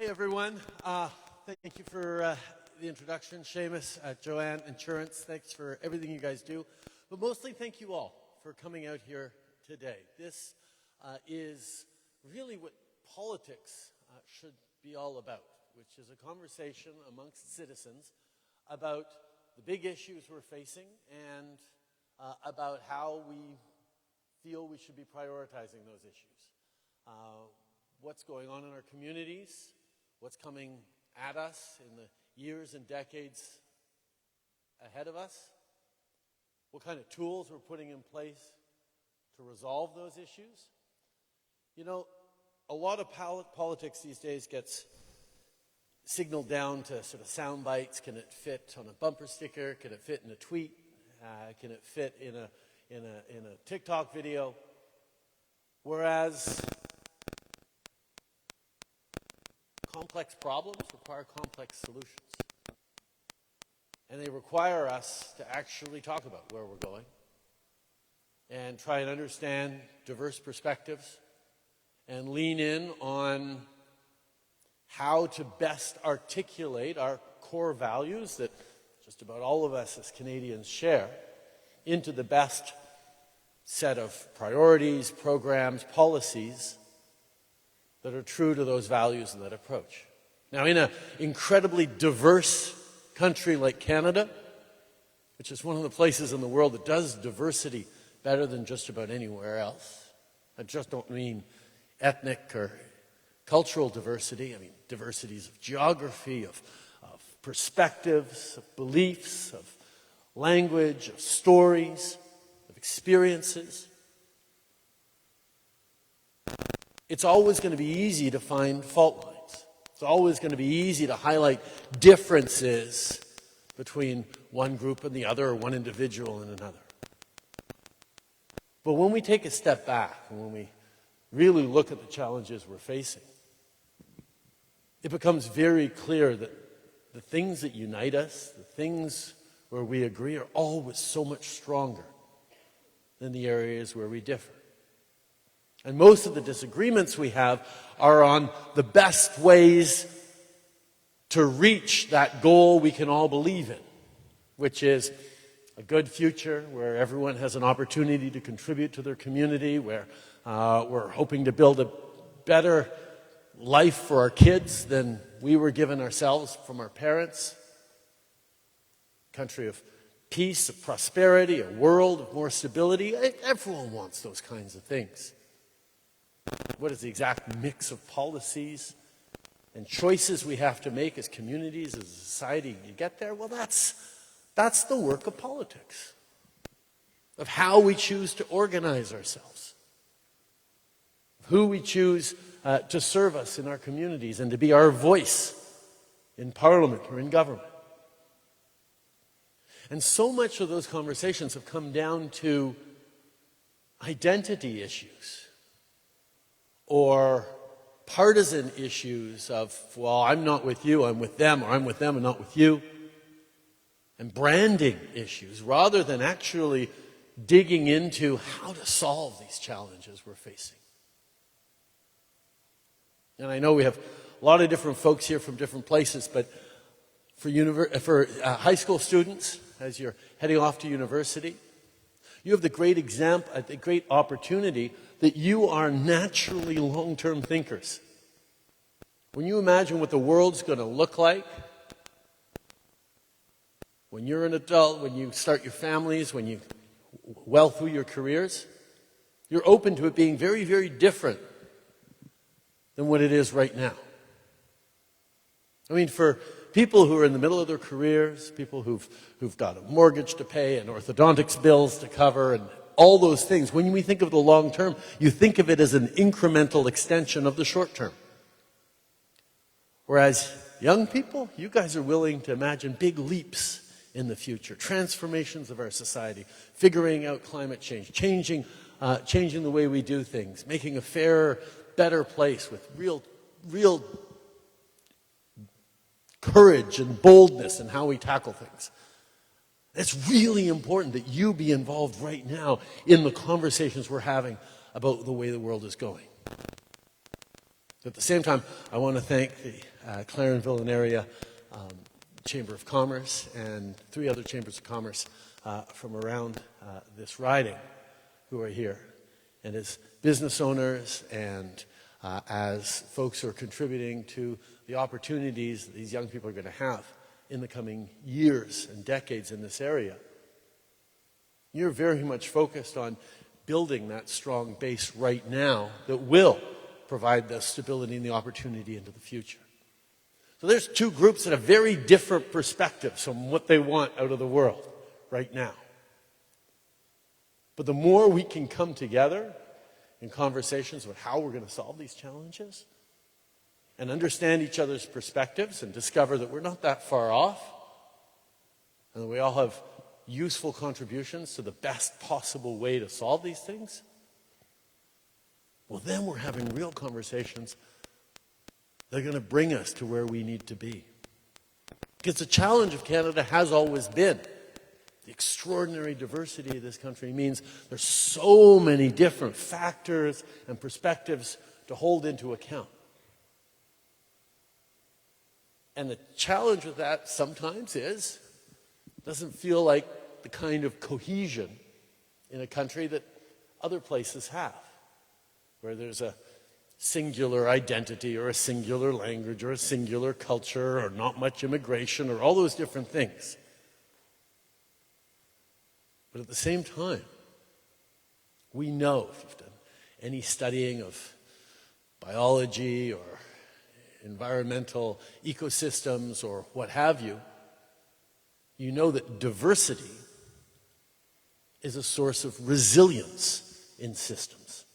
everyone. Thank you for the introduction, Seamus, Joanne, Insurance. Thanks for everything you guys do. But mostly thank you all for coming out here today. This is really what politics should be all about, which is a conversation amongst citizens about the big issues we're facing and about how we feel we should be prioritizing those issues. What's going on in our communities, what's coming at us in the years and decades ahead of us, what kind of tools we're putting in place to resolve those issues. You know, a lot of politics these days gets signaled down to sort of sound bites. Can it fit on a bumper sticker? Can it fit in a tweet? Can it fit in a TikTok video? Whereas complex problems require complex solutions. And they require us to actually talk about where we're going and try and understand diverse perspectives and lean in on how to best articulate our core values that just about all of us as Canadians share into the best set of priorities, programs, policies that are true to those values and that approach. Now, in an incredibly diverse country like Canada, which is one of the places in the world that does diversity better than just about anywhere else, I just don't mean ethnic or cultural diversity. I mean diversities of geography, of perspectives, of beliefs, of language, of stories, of experiences. It's always going to be easy to find fault lines. It's always going to be easy to highlight differences between one group and the other, or one individual and another. But when we take a step back, and when we really look at the challenges we're facing, it becomes very clear that the things that unite us, the things where we agree, are always so much stronger than the areas where we differ. And most of the disagreements we have are on the best ways to reach that goal we can all believe in, which is a good future where everyone has an opportunity to contribute to their community, where we're hoping to build a better life for our kids than we were given ourselves from our parents. A country of peace, of prosperity, a world of more stability. Everyone wants those kinds of things. What is the exact mix of policies and choices we have to make as communities, as a society to get there? Well, that's the work of politics, of how we choose to organize ourselves, of who we choose to serve us in our communities and to be our voice in Parliament or in government. And so much of those conversations have come down to identity issues or partisan issues of, well, I'm not with you, I'm with them, or I'm with them and not with you. And branding issues, rather than actually digging into how to solve these challenges we're facing. And I know we have a lot of different folks here from different places, but for high school students, as you're heading off to university, you have the great opportunity that you are naturally long-term thinkers. When you imagine what the world's going to look like, when you're an adult, when you start your families, when you well through your careers, you're open to it being very, very different than what it is right now. I mean, for people who are in the middle of their careers, people who've got a mortgage to pay and orthodontics bills to cover and all those things, when we think of the long term, you think of it as an incremental extension of the short term. Whereas young people, you guys are willing to imagine big leaps in the future, transformations of our society, figuring out climate change, changing the way we do things, making a fairer, better place with real courage and boldness in how we tackle things. It's really important that you be involved right now in the conversations we're having about the way the world is going. At the same time, I want to thank the Clarenville and area Chamber of Commerce and 3 other chambers of commerce from around this riding who are here. And as business owners and as folks who are contributing to the opportunities that these young people are going to have in the coming years and decades in this area, you're very much focused on building that strong base right now that will provide the stability and the opportunity into the future. So there's 2 groups that have very different perspectives on what they want out of the world right now. But the more we can come together in conversations about how we're going to solve these challenges and understand each other's perspectives and discover that we're not that far off and that we all have useful contributions to the best possible way to solve these things, well, then we're having real conversations that are going to bring us to where we need to be. Because the challenge of Canada has always been the extraordinary diversity of this country means there's so many different factors and perspectives to hold into account. And the challenge with that sometimes is it doesn't feel like the kind of cohesion in a country that other places have, where there's a singular identity or a singular language or a singular culture or not much immigration or all those different things. But at the same time, we know, if you've done any studying of biology or environmental ecosystems or what have you, you know that diversity is a source of resilience in systems.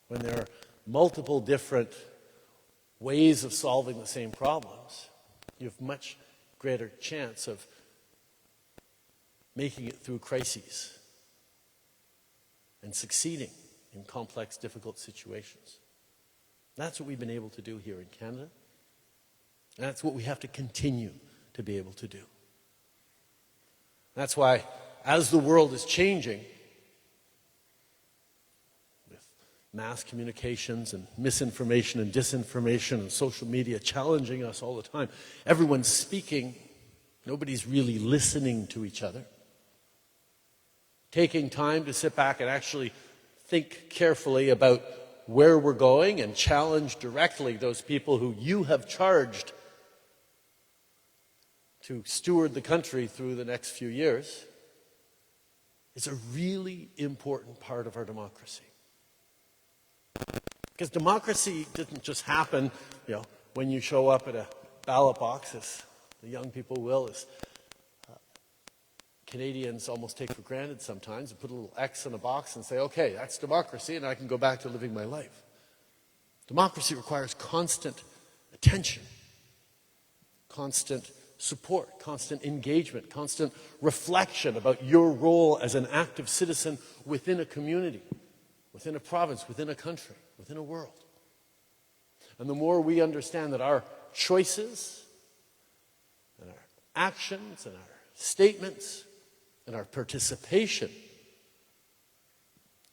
When there are multiple different ways of solving the same problems, you have much greater chance of making it through crises and succeeding in complex, difficult situations. That's what we've been able to do here in Canada. And that's what we have to continue to be able to do. That's why, as the world is changing, with mass communications and misinformation and disinformation and social media challenging us all the time, everyone's speaking, nobody's really listening to each other. Taking time to sit back and actually think carefully about where we're going and challenge directly those people who you have charged to steward the country through the next few years is a really important part of our democracy. Because democracy didn't just happen, when you show up at a ballot box, as the young people will, as Canadians almost take for granted sometimes, and put a little X in a box and say, okay, that's democracy, and I can go back to living my life. Democracy requires constant attention, constant support, constant engagement, constant reflection about your role as an active citizen within a community, within a province, within a country, within a world. And the more we understand that our choices and our actions and our statements and our participation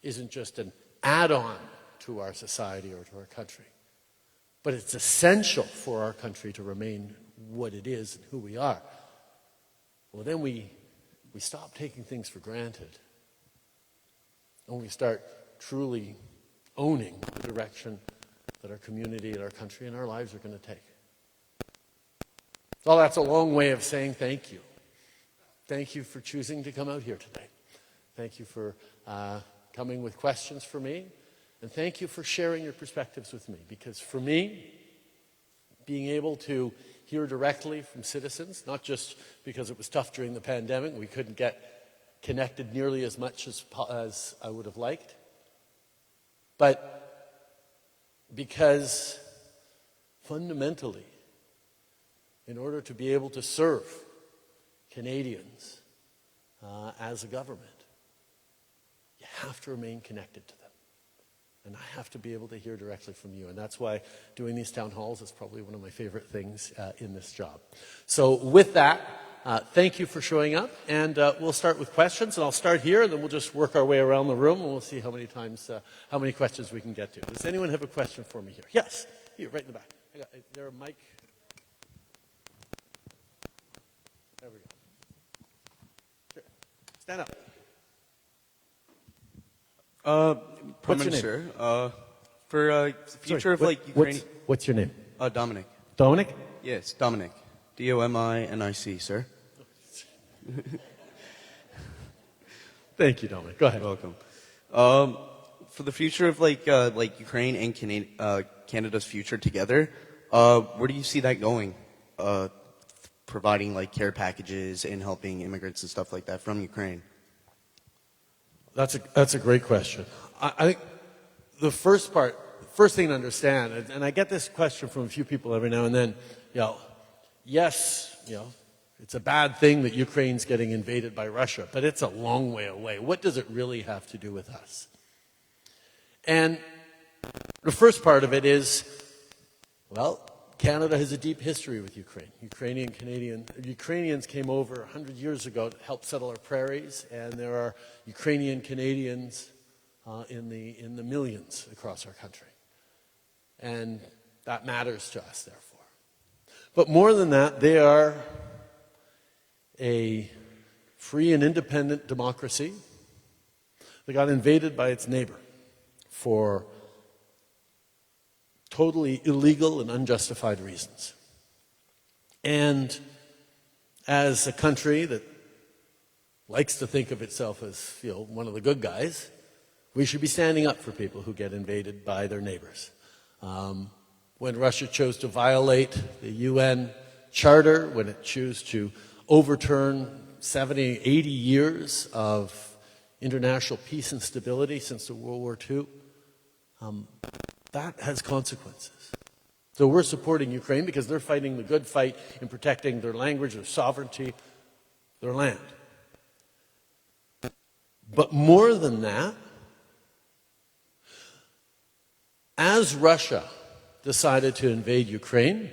isn't just an add-on to our society or to our country, but it's essential for our country to remain what it is and who we are, well, then we stop taking things for granted and we start truly owning the direction that our community and our country and our lives are going to take. Well, that's a long way of saying thank you. Thank you for choosing to come out here today. Thank you for coming with questions for me. And thank you for sharing your perspectives with me. Because for me, being able to hear directly from citizens, not just because it was tough during the pandemic, we couldn't get connected nearly as much as I would have liked, but because fundamentally, in order to be able to serve Canadians as a government, you have to remain connected to them. And I have to be able to hear directly from you. And that's why doing these town halls is probably one of my favorite things in this job. So with that, thank you for showing up. And we'll start with questions. And I'll start here, and then we'll just work our way around the room, and we'll see how many questions we can get to. Does anyone have a question for me here? Yes, here, right in the back. Is there a mic? There we go. Sure. Stand up. Prime What's your Minister, for the future of Ukraine. What's your name? Dominic. Dominic? Yes, Dominic. Dominic, sir. Thank you, Dominic. Go ahead. You're welcome. For the future of Ukraine and Canada's future together, where do you see that going? Providing care packages and helping immigrants and stuff like that from Ukraine. That's a great question. I think the first thing to understand, and I get this question from a few people every now and then, yes, it's a bad thing that Ukraine's getting invaded by Russia, but it's a long way away. What does it really have to do with us? And the first part of it is, Canada has a deep history with Ukraine. Ukrainians came over 100 years ago to help settle our prairies, and there are Ukrainian Canadians in the millions across our country. And that matters to us, therefore. But more than that, they are a free and independent democracy that got invaded by its neighbor for totally illegal and unjustified reasons. And as a country that likes to think of itself as, one of the good guys, we should be standing up for people who get invaded by their neighbors. When Russia chose to violate the UN Charter, when it chose to overturn 70, 80 years of international peace and stability since the World War II, that has consequences. So we're supporting Ukraine because they're fighting the good fight in protecting their language, their sovereignty, their land. But more than that, as Russia decided to invade Ukraine,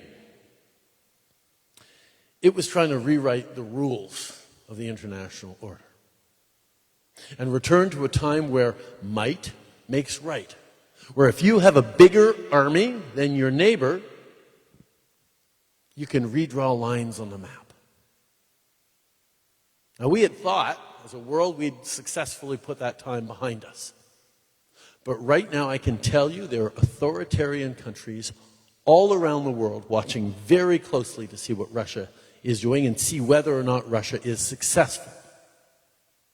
it was trying to rewrite the rules of the international order and return to a time where might makes right. Where if you have a bigger army than your neighbor, you can redraw lines on the map. Now, we had thought, as a world, we'd successfully put that time behind us. But right now, I can tell you there are authoritarian countries all around the world watching very closely to see what Russia is doing and see whether or not Russia is successful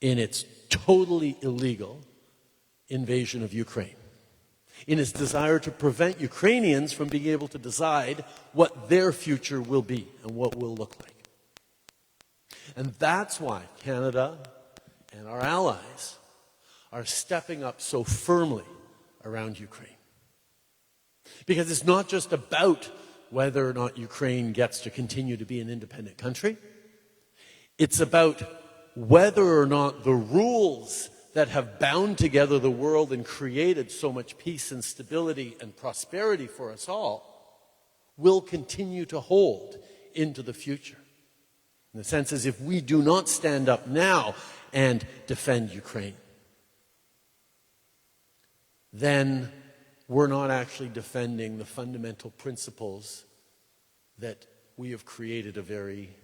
in its totally illegal invasion of Ukraine, in its desire to prevent Ukrainians from being able to decide what their future will be and what will look like. And that's why Canada and our allies are stepping up so firmly around Ukraine. Because it's not just about whether or not Ukraine gets to continue to be an independent country. It's about whether or not the rules that have bound together the world and created so much peace and stability and prosperity for us all will continue to hold into the future. In the sense as if we do not stand up now and defend Ukraine, then we're not actually defending the fundamental principles that we have created a very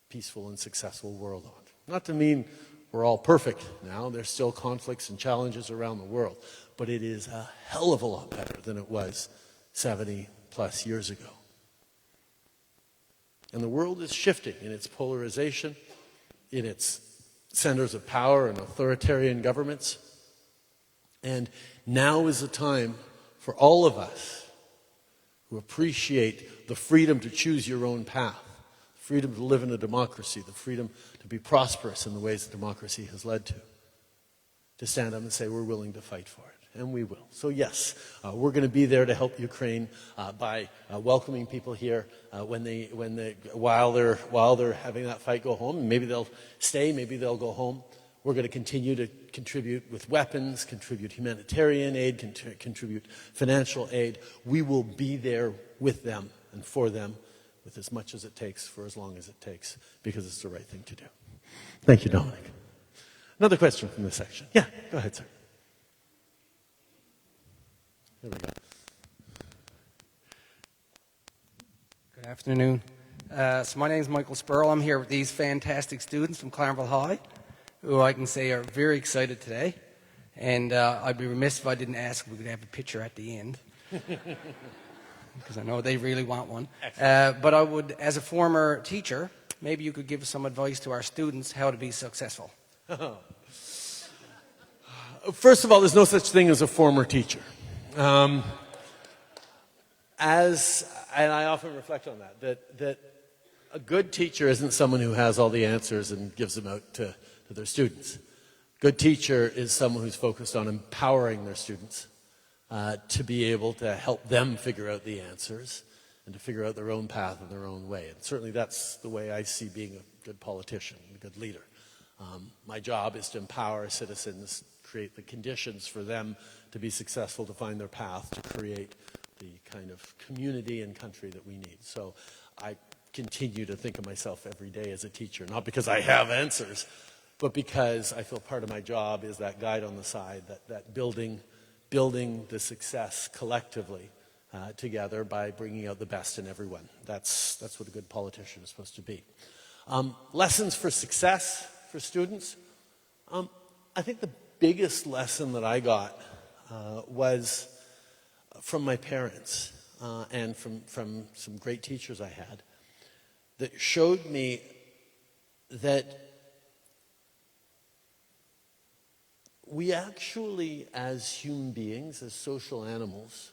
peaceful and successful world on. Not to mean we're all perfect now. There's still conflicts and challenges around the world. But it is a hell of a lot better than it was 70 plus years ago. And the world is shifting in its polarization, in its centers of power and authoritarian governments. And now is the time for all of us who appreciate the freedom to choose your own path, the freedom to live in a democracy, the freedom to be prosperous in the ways that democracy has led to stand up and say we're willing to fight for it. And we will. So yes, we're going to be there to help Ukraine by welcoming people here while they're having that fight go home. And maybe they'll stay, maybe they'll go home. We're going to continue to contribute with weapons, contribute humanitarian aid, contribute financial aid. We will be there with them and for them with as much as it takes for as long as it takes because it's the right thing to do. Thank you, Dominic. Another question from this section. Yeah, go ahead, sir. There we go. Good afternoon. So my name is Michael Spurl. I'm here with these fantastic students from Clarenville High, who I can say are very excited today. And I'd be remiss if I didn't ask if we could have a picture at the end, because I know they really want one. But I would, as a former teacher, maybe you could give some advice to our students how to be successful. First of all, there's no such thing as a former teacher. And I often reflect on that a good teacher isn't someone who has all the answers and gives them out to their students. Good teacher is someone who's focused on empowering their students to be able to help them figure out the answers and to figure out their own path and their own way. And certainly that's the way I see being a good politician, a good leader. My job is to empower citizens, create the conditions for them to be successful, to find their path, to create the kind of community and country that we need. So I continue to think of myself every day as a teacher, not because I have answers, but because I feel part of my job is that guide on the side, that building the success collectively together by bringing out the best in everyone. That's what a good politician is supposed to be. Lessons for success for students. I think the biggest lesson that I got was from my parents and from some great teachers I had that showed me that we actually, as human beings, as social animals,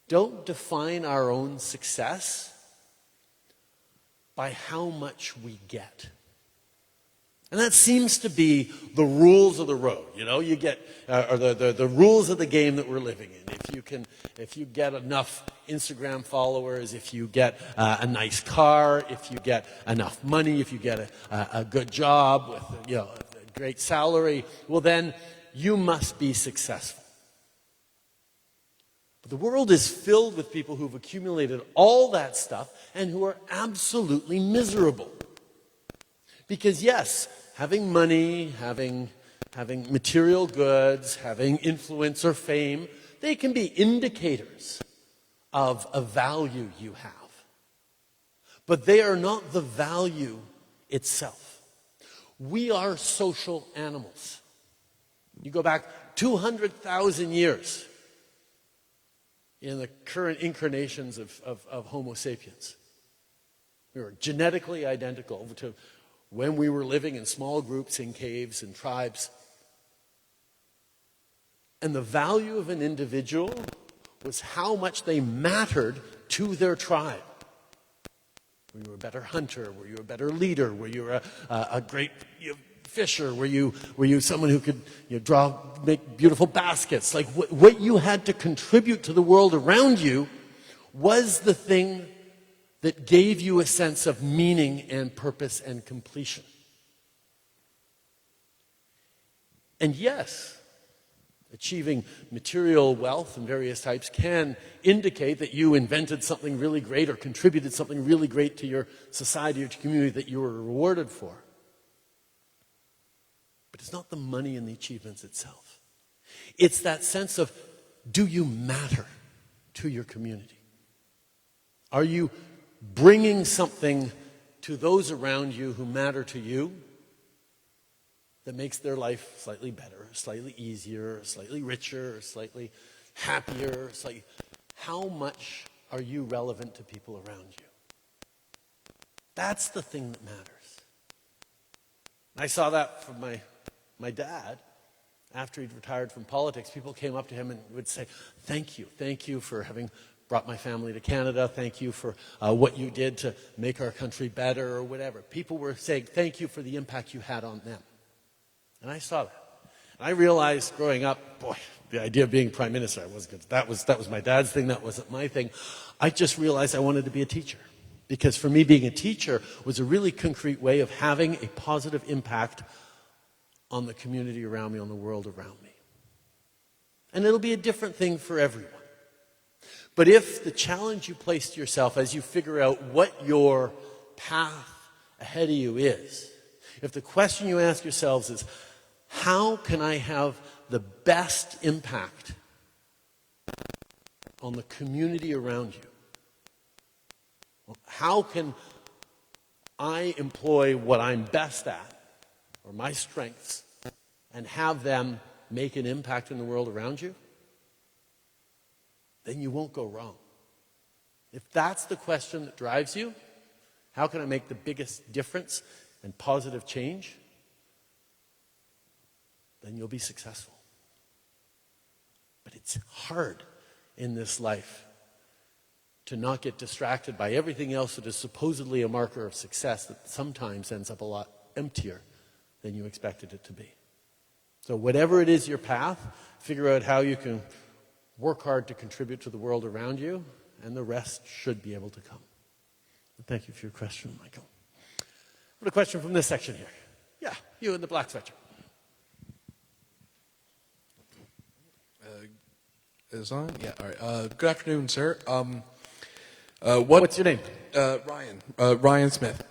don't define our own success by how much we get. And that seems to be the rules of the road, you know. You get, or the rules of the game that we're living in. If you get enough Instagram followers, if you get a nice car, if you get enough money, if you get a good job with a great salary, well then you must be successful. But the world is filled with people who've accumulated all that stuff and who are absolutely miserable. Because yes, having money, having material goods, having influence or fame, they can be indicators of a value you have. But they are not the value itself. We are social animals. You go back 200,000 years in the current incarnations of Homo sapiens. We were genetically identical to when we were living in small groups in caves and tribes. And the value of an individual was how much they mattered to their tribe. Were you a better hunter? Were you a better leader? Were you a great fisher? Were you someone who could make beautiful baskets? Like what you had to contribute to the world around you was the thing that gave you a sense of meaning and purpose and completion. And yes, achieving material wealth and various types can indicate that you invented something really great or contributed something really great to your society or to community that you were rewarded for. But it's not the money and the achievements itself. It's that sense of, do you matter to your community? Are you bringing something to those around you who matter to you that makes their life slightly better, slightly easier, slightly richer, slightly happier? How much are you relevant to people around you? That's the thing that matters. I saw that from my dad. After he'd retired from politics, people came up to him and would say, thank you for having brought my family to Canada. Thank you for what you did to make our country better or whatever. People were saying, thank you for the impact you had on them. And I saw that. And I realized growing up, boy, the idea of being prime minister, I wasn't good. That was my dad's thing. That wasn't my thing. I just realized I wanted to be a teacher. Because for me, being a teacher was a really concrete way of having a positive impact on the community around me, on the world around me. And it'll be a different thing for everyone. But if the challenge you place to yourself as you figure out what your path ahead of you is, if the question you ask yourselves is, how can I have the best impact on the community around you? Well, how can I employ what I'm best at, or my strengths, and have them make an impact in the world around you? Then you won't go wrong. If that's the question that drives you, how can I make the biggest difference and positive change? Then you'll be successful. But it's hard in this life to not get distracted by everything else that is supposedly a marker of success that sometimes ends up a lot emptier than you expected it to be. So whatever it is your path, figure out how you can work hard to contribute to the world around you, and the rest should be able to come. Thank you for your question, Michael. What a question from this section here. Yeah, you in the black sweatshirt. Is on? Yeah, all right. Good afternoon, sir. What's your name? Ryan. Ryan Smith.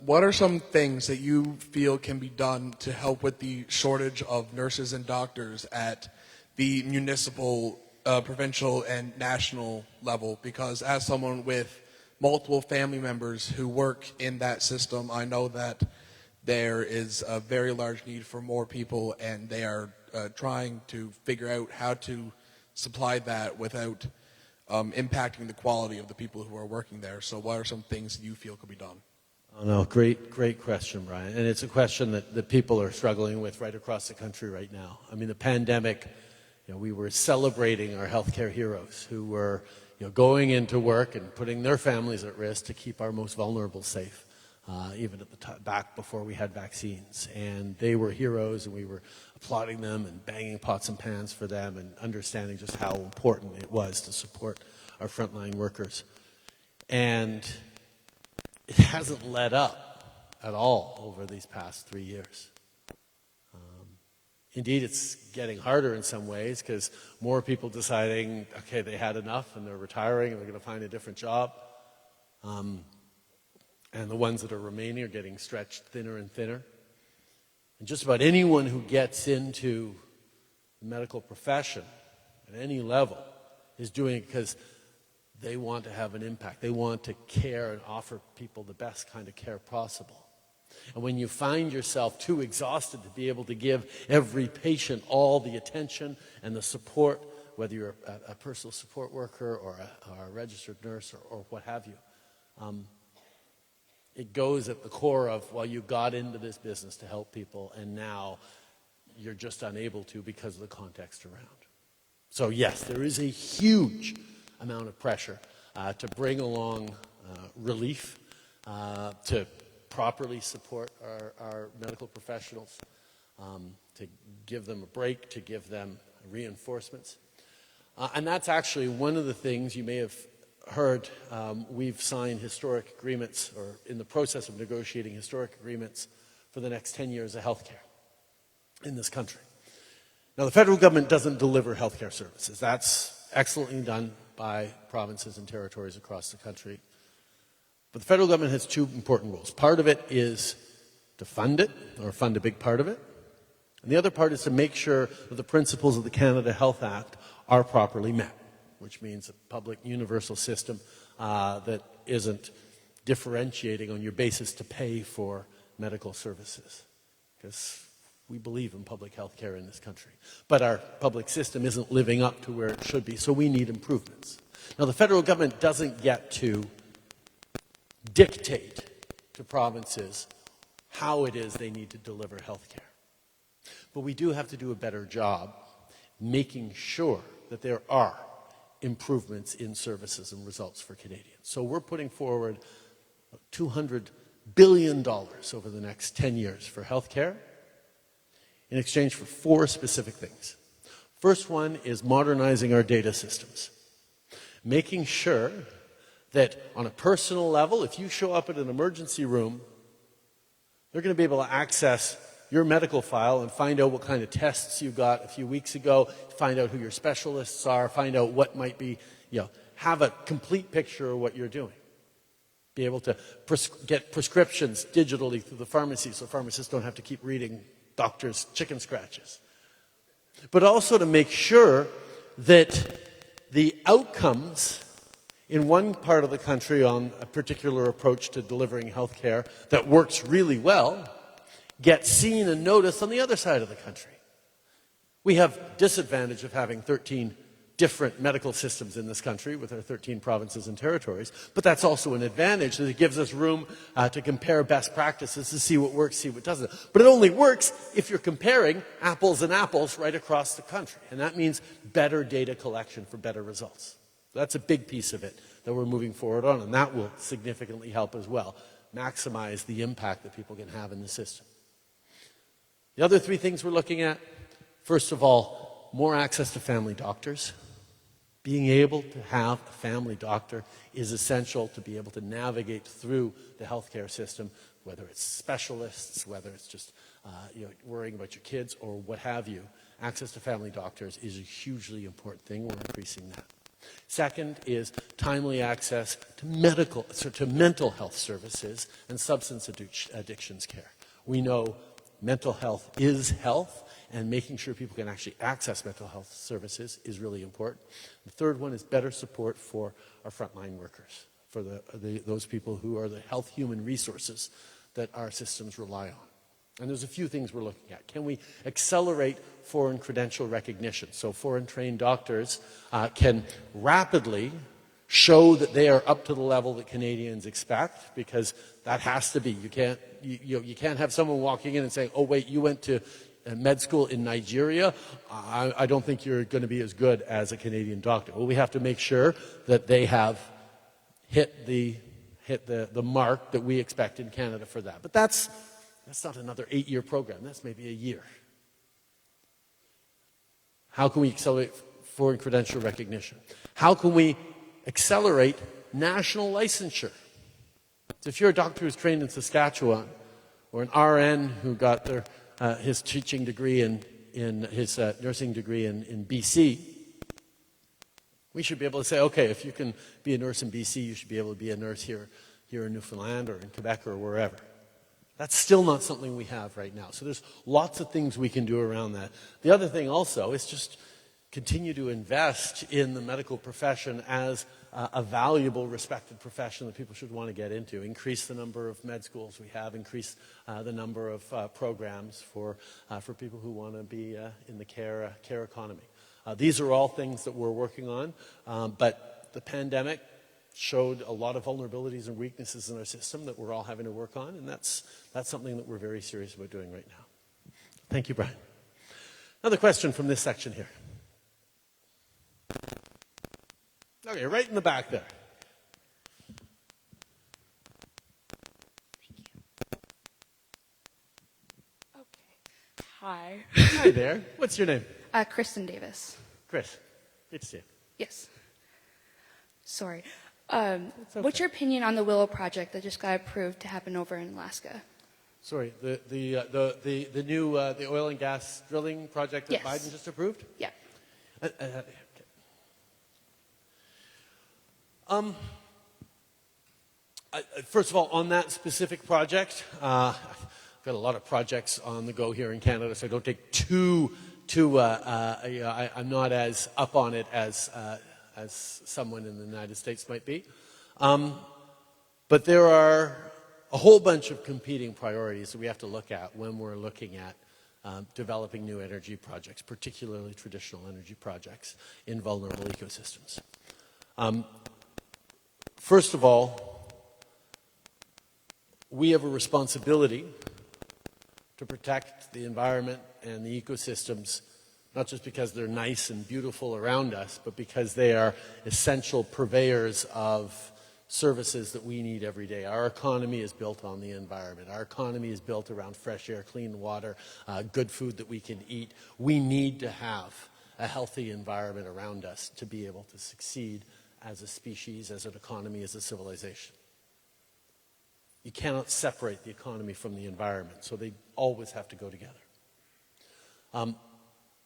What are some things that you feel can be done to help with the shortage of nurses and doctors at the municipal, provincial, and national level? Because as someone with multiple family members who work in that system, I know that there is a very large need for more people, and they are trying to figure out how to supply that without impacting the quality of the people who are working there. So what are some things you feel could be done? Oh, no, great question, Brian. And it's a question that people are struggling with right across the country right now. I mean, the pandemic, we were celebrating our healthcare heroes who were going into work and putting their families at risk to keep our most vulnerable safe, even at the back before we had vaccines. And they were heroes, and we were applauding them and banging pots and pans for them and understanding just how important it was to support our frontline workers. And it hasn't let up at all over these past 3 years. Indeed, it's getting harder in some ways because more people deciding, okay, they had enough and they're retiring and they're going to find a different job. And the ones that are remaining are getting stretched thinner and thinner. And just about anyone who gets into the medical profession at any level is doing it because they want to have an impact. They want to care and offer people the best kind of care possible. And when you find yourself too exhausted to be able to give every patient all the attention and the support, whether you're a personal support worker or a registered nurse or what have you, it goes at the core of, well, you got into this business to help people, and now you're just unable to because of the context around. So yes, there is a huge amount of pressure to bring along relief, to properly support our medical professionals, to give them a break, to give them reinforcements. And that's actually one of the things you may have heard. We've signed historic agreements, or in the process of negotiating historic agreements for the next 10 years of healthcare in this country. Now, the federal government doesn't deliver healthcare services. That's excellently done by provinces and territories across the country. But the federal government has two important roles. Part of it is to fund it, or fund a big part of it. And the other part is to make sure that the principles of the Canada Health Act are properly met, which means a public universal system that isn't differentiating on your basis to pay for medical services. Because we believe in public health care in this country. But our public system isn't living up to where it should be, so we need improvements. Now, the federal government doesn't get to dictate to provinces how it is they need to deliver health care. But we do have to do a better job making sure that there are improvements in services and results for Canadians. So we're putting forward $200 billion over the next 10 years for health care in exchange for 4 specific things. First one is modernizing our data systems, making sure that on a personal level, if you show up at an emergency room, they're going to be able to access your medical file and find out what kind of tests you got a few weeks ago, find out who your specialists are, find out what might be, have a complete picture of what you're doing. Be able to get prescriptions digitally through the pharmacy so pharmacists don't have to keep reading doctors' chicken scratches. But also to make sure that the outcomes in one part of the country on a particular approach to delivering health care that works really well gets seen and noticed on the other side of the country. We have disadvantage of having 13 different medical systems in this country with our 13 provinces and territories, but that's also an advantage that it gives us room to compare best practices to see what works, see what doesn't. But it only works if you're comparing apples and apples right across the country, and that means better data collection for better results. That's a big piece of it that we're moving forward on, and that will significantly help as well, maximize the impact that people can have in the system. The other three things we're looking at, first of all, more access to family doctors. Being able to have a family doctor is essential to be able to navigate through the healthcare system, whether it's specialists, whether it's just worrying about your kids or what have you. Access to family doctors is a hugely important thing. We're increasing that. Second is timely access to mental health services and substance addictions care. We know mental health is health, and making sure people can actually access mental health services is really important. The third one is better support for our frontline workers, for those people who are the health human resources that our systems rely on. And there's a few things we're looking at. Can we accelerate foreign credential recognition? So foreign trained doctors can rapidly show that they are up to the level that Canadians expect, because that has to be. You can't have someone walking in and saying, oh wait, you went to med school in Nigeria, I don't think you're going to be as good as a Canadian doctor. Well, we have to make sure that they have hit the mark that we expect in Canada for that. But that's not another 8-year program. That's maybe a year. How can we accelerate foreign credential recognition? How can we accelerate national licensure? So if you're a doctor who's trained in Saskatchewan, or an RN who got his teaching degree in his nursing degree in BC, we should be able to say, okay, if you can be a nurse in BC, you should be able to be a nurse here in Newfoundland or in Quebec or wherever. That's still not something we have right now. So there's lots of things we can do around that. The other thing also is just continue to invest in the medical profession as a valuable, respected profession that people should want to get into. Increase the number of med schools we have. Increase the number of programs for people who want to be in the care economy. These are all things that we're working on, but the pandemic showed a lot of vulnerabilities and weaknesses in our system that we're all having to work on, and that's something that we're very serious about doing right now. Thank you, Brian. Another question from this section here. Okay, right in the back there. Okay. Hi. Hi there. What's your name? Kristen Davis. Chris. Good to see you. Yes. Sorry. okay. What's your opinion on the Willow project that just got approved to happen over in Alaska? Sorry, the new the oil and gas drilling project that Yes. Biden just approved? Yeah. First of all, on that specific project, I've got a lot of projects on the go here in Canada, so I don't take I'm not as up on it as someone in the United States might be. But there are a whole bunch of competing priorities that we have to look at when we're looking at developing new energy projects, particularly traditional energy projects in vulnerable ecosystems. First of all, we have a responsibility to protect the environment and the ecosystems, not just because they're nice and beautiful around us, but because they are essential purveyors of services that we need every day. Our economy is built on the environment. Our economy is built around fresh air, clean water, good food that we can eat. We need to have a healthy environment around us to be able to succeed as a species, as an economy, as a civilization. You cannot separate the economy from the environment, so they always have to go together.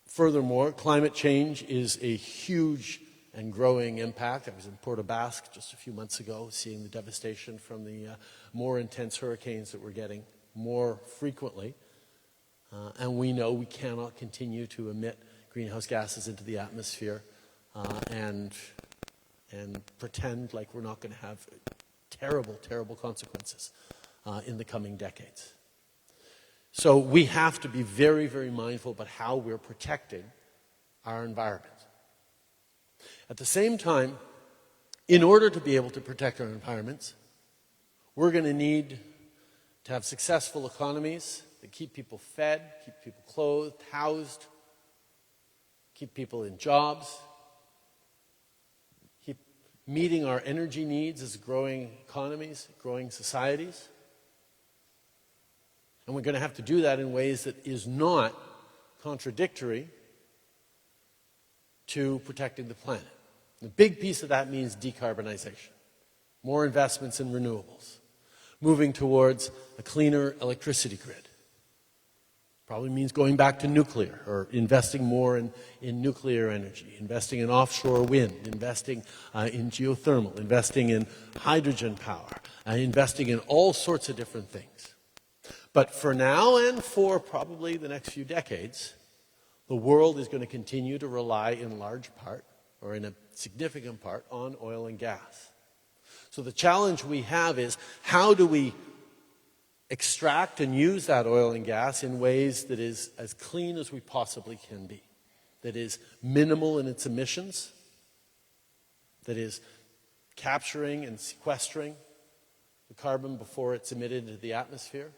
Furthermore, climate change is a huge and growing impact. I was in Port aux Basques just a few months ago, seeing the devastation from the more intense hurricanes that we're getting more frequently. And we know we cannot continue to emit greenhouse gases into the atmosphere and and pretend like we're not going to have terrible, terrible consequences in the coming decades. So we have to be very, very mindful about how we're protecting our environment. At the same time, in order to be able to protect our environments, we're going to need to have successful economies that keep people fed, keep people clothed, housed, keep people in jobs, keep meeting our energy needs as growing economies, growing societies. And we're going to have to do that in ways that is not contradictory to protecting the planet. The big piece of that means decarbonization, more investments in renewables, moving towards a cleaner electricity grid. Probably means going back to nuclear, or investing more in nuclear energy, investing in offshore wind, investing in geothermal, investing in hydrogen power, investing in all sorts of different things. But for now and for probably the next few decades, the world is going to continue to rely in large part, or in a significant part, on oil and gas. So the challenge we have is, how do we extract and use that oil and gas in ways that is as clean as we possibly can be, that is minimal in its emissions, that is capturing and sequestering the carbon before it's emitted into the atmosphere?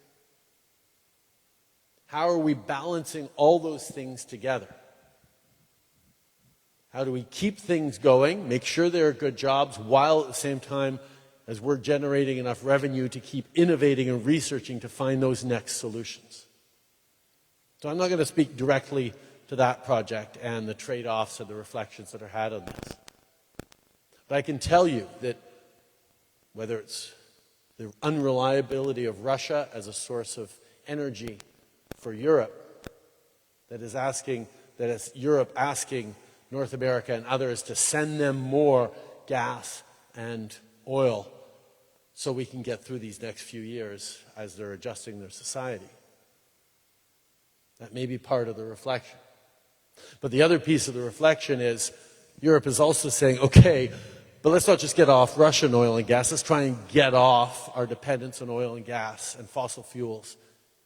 How are we balancing all those things together? How do we keep things going, make sure there are good jobs, while at the same time as we're generating enough revenue to keep innovating and researching to find those next solutions? So I'm not going to speak directly to that project and the trade-offs or the reflections that are had on this. But I can tell you that whether it's the unreliability of Russia as a source of energy for Europe, that is Europe asking North America and others to send them more gas and oil so we can get through these next few years as they're adjusting their society. That may be part of the reflection. But the other piece of the reflection is Europe is also saying, okay, but let's not just get off Russian oil and gas, let's try and get off our dependence on oil and gas and fossil fuels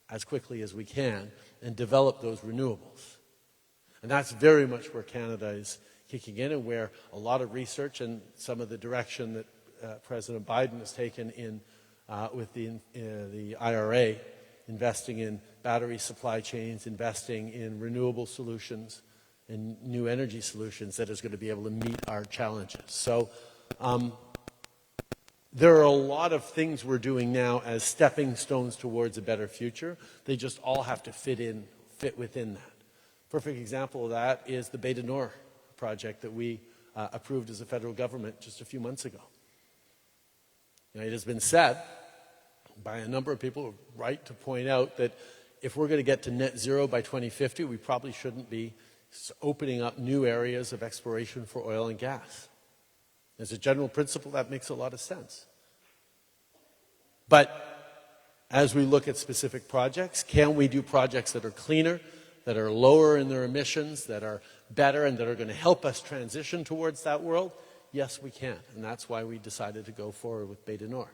as quickly as we can and develop those renewables. And that's very much where Canada is kicking in, and where a lot of research and some of the direction that President Biden has taken in with the IRA, investing in battery supply chains, investing in renewable solutions and new energy solutions, that is going to be able to meet our challenges. So there are a lot of things we're doing now as stepping stones towards a better future. They just all have to fit within that. Perfect example of that is the Bay du Nord project that we approved as a federal government just a few months ago. Now, it has been said by a number of people, right, to point out that if we're going to get to net zero by 2050, we probably shouldn't be opening up new areas of exploration for oil and gas. As a general principle, that makes a lot of sense. But as we look at specific projects, can we do projects that are cleaner, that are lower in their emissions, that are better, and that are going to help us transition towards that world? Yes, we can. And that's why we decided to go forward with Bay du Nord.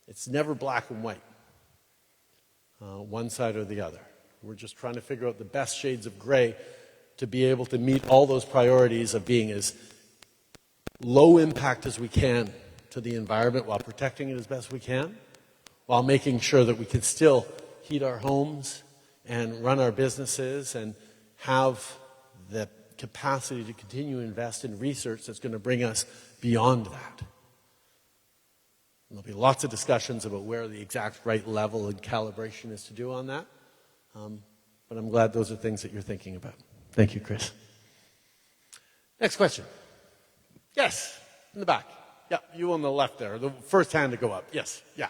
It's never black and white, one side or the other. We're just trying to figure out the best shades of gray to be able to meet all those priorities of being as low impact as we can to the environment while protecting it as best we can, while making sure that we can still heat our homes and run our businesses and have the capacity to continue to invest in research that's going to bring us beyond that. And there'll be lots of discussions about where the exact right level and calibration is to do on that. But I'm glad those are things that you're thinking about. Thank you, Chris. Next question. Yes, in the back. Yeah, you on the left there, the first hand to go up. Yes, yeah.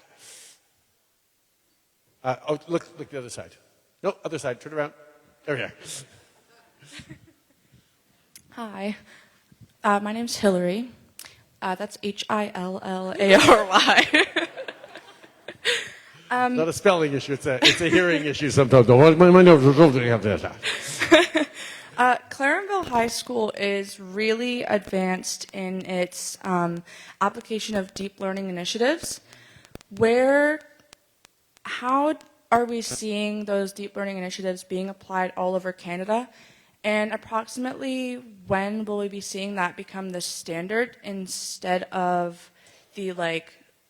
Look the other side. No, other side, turn around. There we are. Hi, my name's Hillary. That's Hillary. Not a spelling issue, it's a hearing issue sometimes. Clarenville High School is really advanced in its application of deep learning initiatives. How are we seeing those deep learning initiatives being applied all over Canada? And approximately when will we be seeing that become the standard instead of the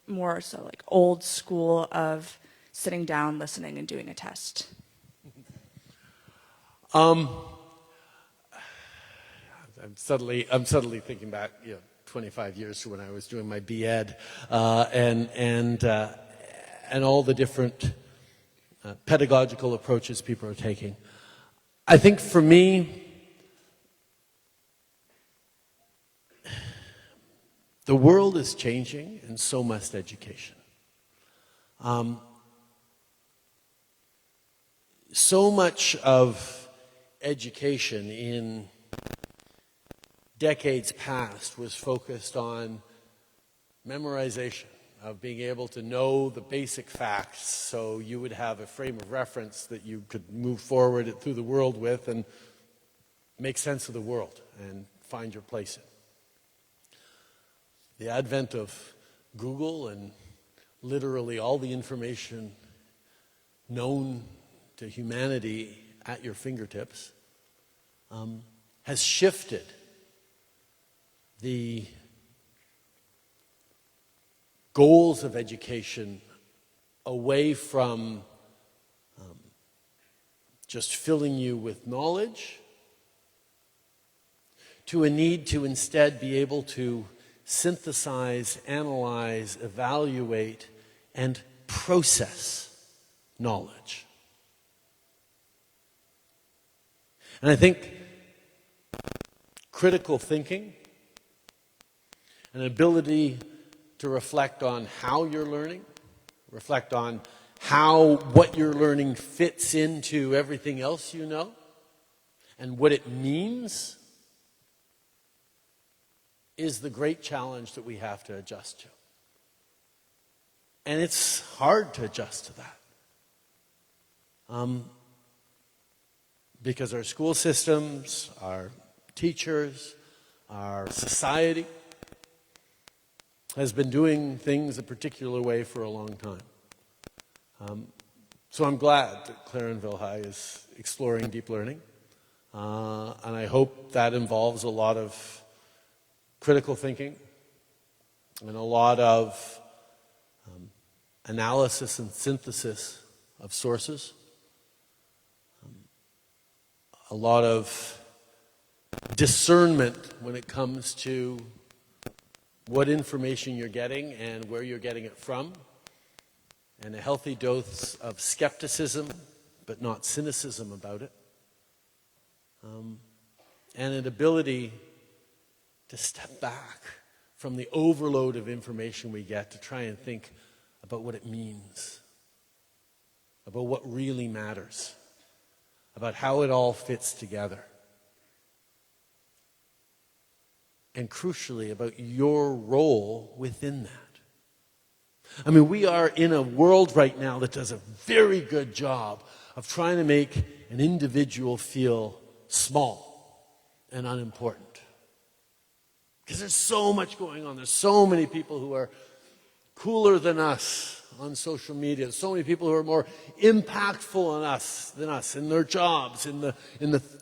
more so old school of sitting down, listening, and doing a test? I'm suddenly thinking back, 25 years to when I was doing my B.Ed, and all the different pedagogical approaches people are taking. I think for me, the world is changing, and so must education. So much of education in decades past was focused on memorization, of being able to know the basic facts so you would have a frame of reference that you could move forward through the world with and make sense of the world and find your place in. The advent of Google and literally all the information known to humanity at your fingertips has shifted the goals of education away from just filling you with knowledge to a need to instead be able to synthesize, analyze, evaluate, and process knowledge. And I think critical thinking, an ability to reflect on how you're learning, reflect on how what you're learning fits into everything else you know, and what it means, is the great challenge that we have to adjust to. And it's hard to adjust to that. Because our school systems, our teachers, our society has been doing things a particular way for a long time. So I'm glad that Clarenville High is exploring deep learning. And I hope that involves a lot of critical thinking and a lot of analysis and synthesis of sources. A lot of discernment when it comes to what information you're getting and where you're getting it from, and a healthy dose of skepticism, but not cynicism about it, and an ability to step back from the overload of information we get to try and think about what it means, about what really matters, about how it all fits together. And crucially, about your role within that. I mean, we are in a world right now that does a very good job of trying to make an individual feel small and unimportant. Because there's so much going on. There's so many people who are cooler than us on social media. So many people who are more impactful than us in their jobs, in the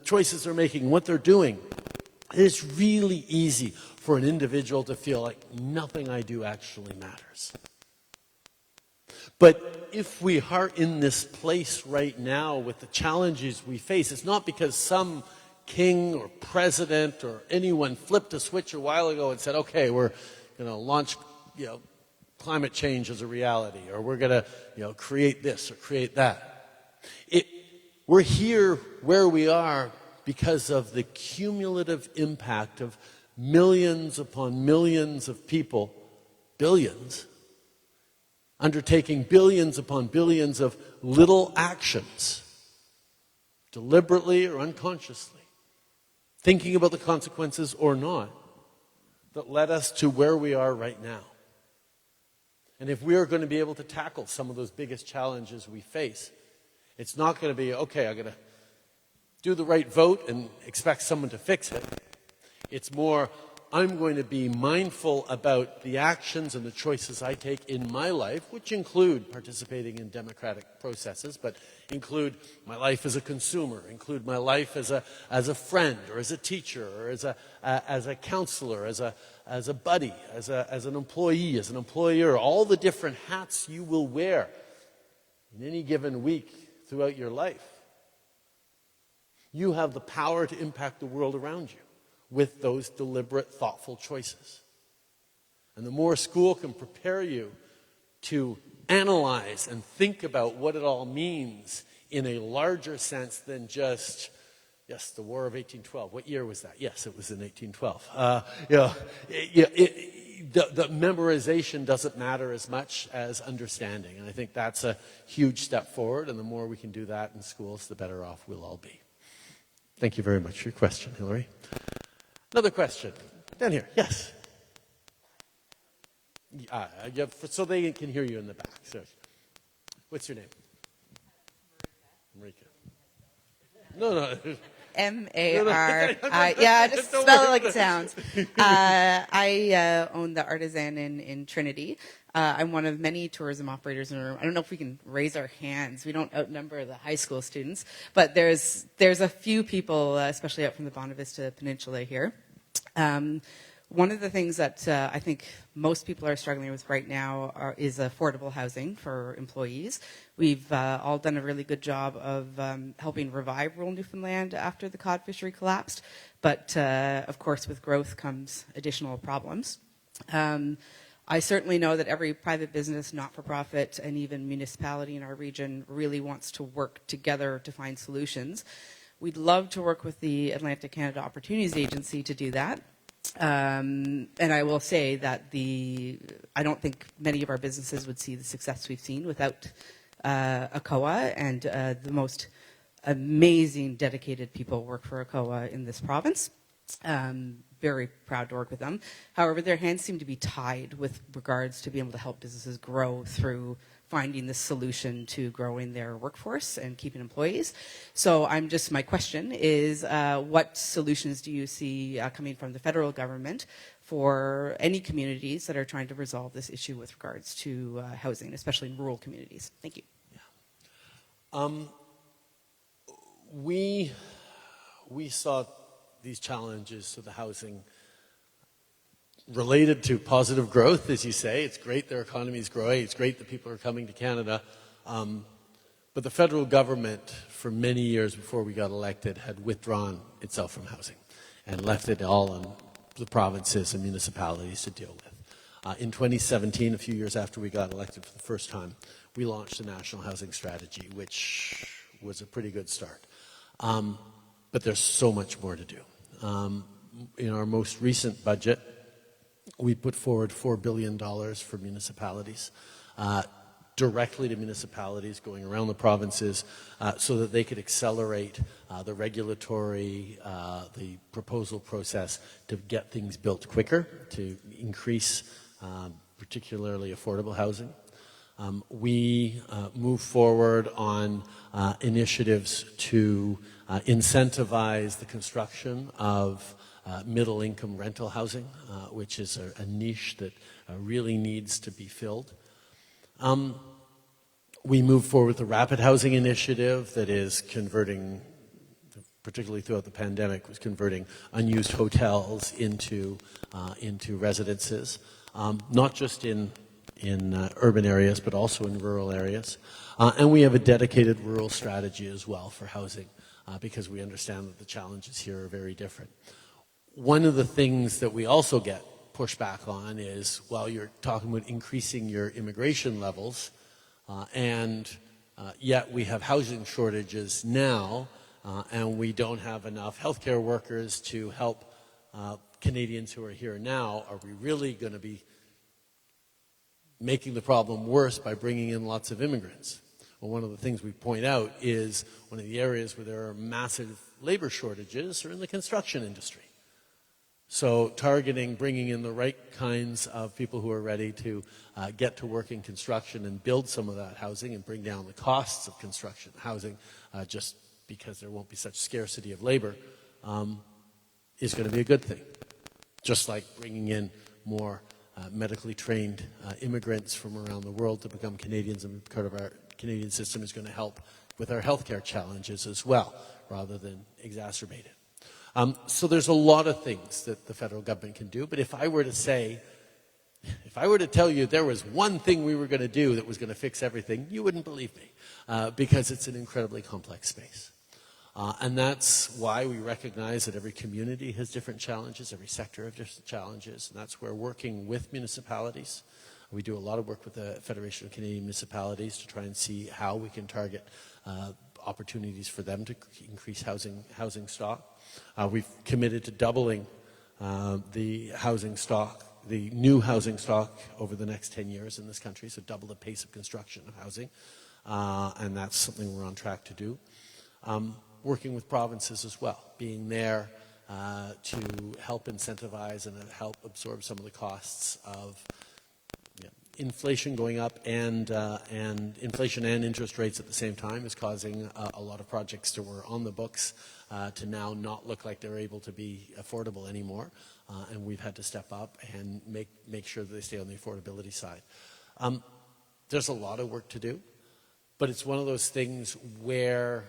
choices they're making, what they're doing. It's really easy for an individual to feel like nothing I do actually matters. But if we are in this place right now with the challenges we face, it's not because some king or president or anyone flipped a switch a while ago and said, okay, we're going to launch, climate change as a reality, or we're going to, create this or create that. We're here where we are because of the cumulative impact of millions upon millions of people, billions, undertaking billions upon billions of little actions, deliberately or unconsciously, thinking about the consequences or not, that led us to where we are right now. And if we are going to be able to tackle some of those biggest challenges we face, it's not going to be, okay, I'm going to do the right vote and expect someone to fix it. It's more, I'm going to be mindful about the actions and the choices I take in my life, which include participating in democratic processes, but include my life as a consumer, include my life as a friend, or as a teacher, or as a counselor, as a buddy, as an employee, as an employer, all the different hats you will wear in any given week throughout your life. You have the power to impact the world around you with those deliberate, thoughtful choices. And the more school can prepare you to analyze and think about what it all means in a larger sense than just, yes, the War of 1812. What year was that? Yes, it was in 1812. The memorization doesn't matter as much as understanding. And I think that's a huge step forward. And the more we can do that in schools, the better off we'll all be. Thank you very much for your question, Hillary. Another question. Down here. Yes. So they can hear you in the back. So, what's your name? Marika. No. M-A-R. Yeah, just spell it like it sounds. I own the Artisan in Trinity. I'm one of many tourism operators in the room. I don't know if we can raise our hands. We don't outnumber the high school students, but there's a few people, especially out from the Bonavista Peninsula here. One of the things that I think most people are struggling with right now is affordable housing for employees. We've all done a really good job of helping revive rural Newfoundland after the cod fishery collapsed, but of course with growth comes additional problems. I certainly know that every private business, not-for-profit, and even municipality in our region really wants to work together to find solutions. We'd love to work with the Atlantic Canada Opportunities Agency to do that. And I will say that I don't think many of our businesses would see the success we've seen without ACOA, and the most amazing, dedicated people work for ACOA in this province. Very proud to work with them. However, their hands seem to be tied with regards to being able to help businesses grow through finding the solution to growing their workforce and keeping employees. So my question is, what solutions do you see coming from the federal government for any communities that are trying to resolve this issue with regards to housing, especially in rural communities? Thank you. Yeah. We saw these challenges to the housing related to positive growth, as you say. It's great their economy is growing. It's great that people are coming to Canada. But the federal government, for many years before we got elected, had withdrawn itself from housing and left it all on the provinces and municipalities to deal with. In 2017, a few years after we got elected for the first time, we launched a national housing strategy, which was a pretty good start. But there's so much more to do. In our most recent budget, we put forward $4 billion for municipalities, directly to municipalities going around the provinces, so that they could accelerate the regulatory, the proposal process to get things built quicker, to increase particularly affordable housing. We move forward on initiatives to incentivize the construction of middle-income rental housing, which is a niche that really needs to be filled. We move forward with the Rapid Housing Initiative that is converting, particularly throughout the pandemic, was converting unused hotels into residences, not just in urban areas, but also in rural areas. And we have a dedicated rural strategy as well for housing, because we understand that the challenges here are very different. One of the things that we also get pushback on is, while you're talking about increasing your immigration levels, and yet we have housing shortages now, and we don't have enough healthcare workers to help Canadians who are here now, are we really going to be making the problem worse by bringing in lots of immigrants? Well, one of the things we point out is one of the areas where there are massive labor shortages are in the construction industry. So targeting bringing in the right kinds of people who are ready to get to work in construction and build some of that housing and bring down the costs of construction housing just because there won't be such scarcity of labor, is going to be a good thing. Just like bringing in more medically trained immigrants from around the world to become Canadians and be part of our Canadian system is going to help with our healthcare challenges as well, rather than exacerbate it. So there's a lot of things that the federal government can do, but if I were to tell you there was one thing we were going to do that was going to fix everything, you wouldn't believe me, because it's an incredibly complex space. And that's why we recognize that every community has different challenges, every sector has different challenges, and that's where working with municipalities, we do a lot of work with the Federation of Canadian Municipalities to try and see how we can target opportunities for them to increase housing stock. We've committed to doubling the housing stock, the new housing stock over the next 10 years in this country, so double the pace of construction of housing, and that's something we're on track to do. Working with provinces as well, being there to help incentivize and help absorb some of the costs of inflation going up, and inflation and interest rates at the same time is causing a lot of projects that were on the books to now not look like they're able to be affordable anymore, and we've had to step up and make sure that they stay on the affordability side. There's a lot of work to do, but it's one of those things where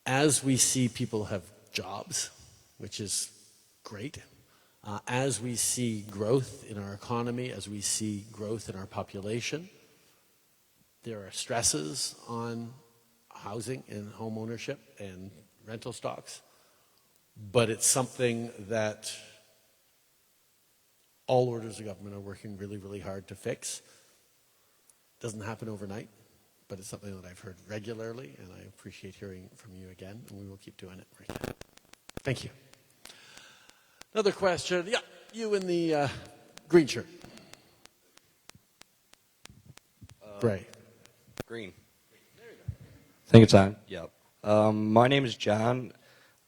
as we see people have jobs, which is great, as we see growth in our economy, as we see growth in our population, there are stresses on housing and home ownership and rental stocks, but it's something that all orders of government are working really, really hard to fix. It doesn't happen overnight, but it's something that I've heard regularly, and I appreciate hearing from you again, and we will keep doing it. Thank you. Another question. Yeah, you in the green shirt. Gray. Green. Think it's on? Yep. My name is John.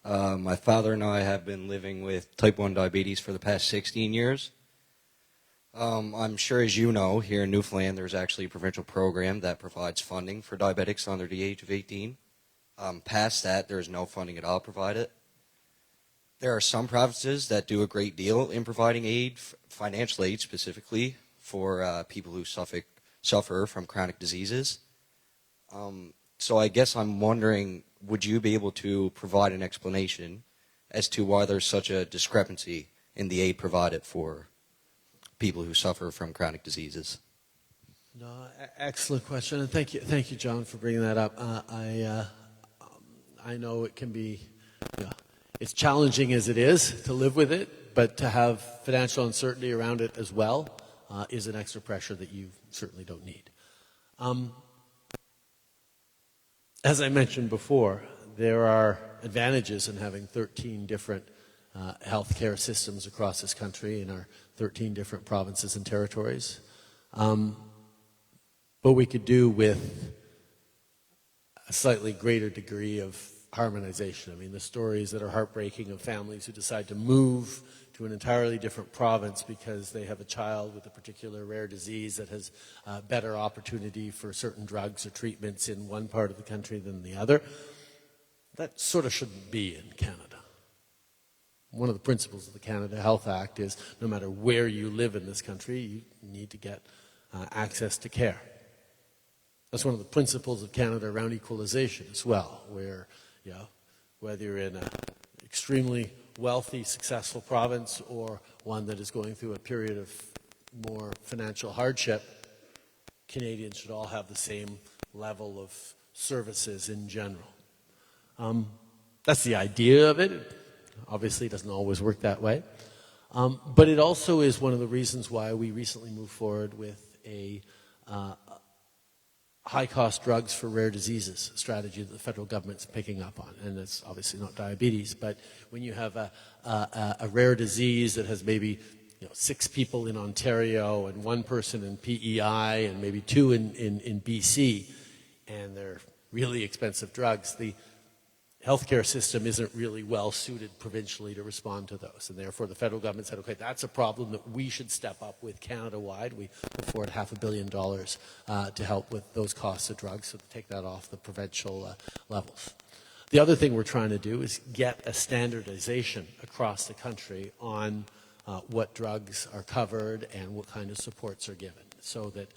My father and I have been living with type 1 diabetes for the past 16 years. I'm sure, as you know, here in Newfoundland, there's actually a provincial program that provides funding for diabetics under the age of 18. Past that, there is no funding at all provided. There are some provinces that do a great deal in providing aid, financial aid specifically, for people who suffer from chronic diseases. So I guess I'm wondering, would you be able to provide an explanation as to why there's such a discrepancy in the aid provided for people who suffer from chronic diseases? No, excellent question, and thank you, John, for bringing that up. I know it can be, it's challenging as it is to live with it, but to have financial uncertainty around it as well is an extra pressure that you certainly don't need. As I mentioned before, there are advantages in having 13 different healthcare systems across this country in our 13 different provinces and territories. But we could do with a slightly greater degree of harmonization. I mean, the stories that are heartbreaking of families who decide to move to an entirely different province because they have a child with a particular rare disease that has better opportunity for certain drugs or treatments in one part of the country than the other. That sort of shouldn't be in Canada. One of the principles of the Canada Health Act is no matter where you live in this country, you need to get access to care. That's one of the principles of Canada around equalization as well, where whether you're in an extremely wealthy, successful province or one that is going through a period of more financial hardship, Canadians should all have the same level of services in general. That's the idea of it. Obviously, it doesn't always work that way. But it also is one of the reasons why we recently moved forward with a high-cost drugs for rare diseases strategy that the federal government's picking up on. And it's obviously not diabetes, but when you have a rare disease that has maybe 6 people in Ontario and 1 person in PEI and maybe 2 in BC, and they're really expensive drugs, healthcare system isn't really well suited provincially to respond to those. And therefore the federal government said, okay, that's a problem that we should step up with Canada-wide. We put forward $500 million to help with those costs of drugs, so to take that off the provincial levels. The other thing we're trying to do is get a standardization across the country on what drugs are covered and what kind of supports are given, so that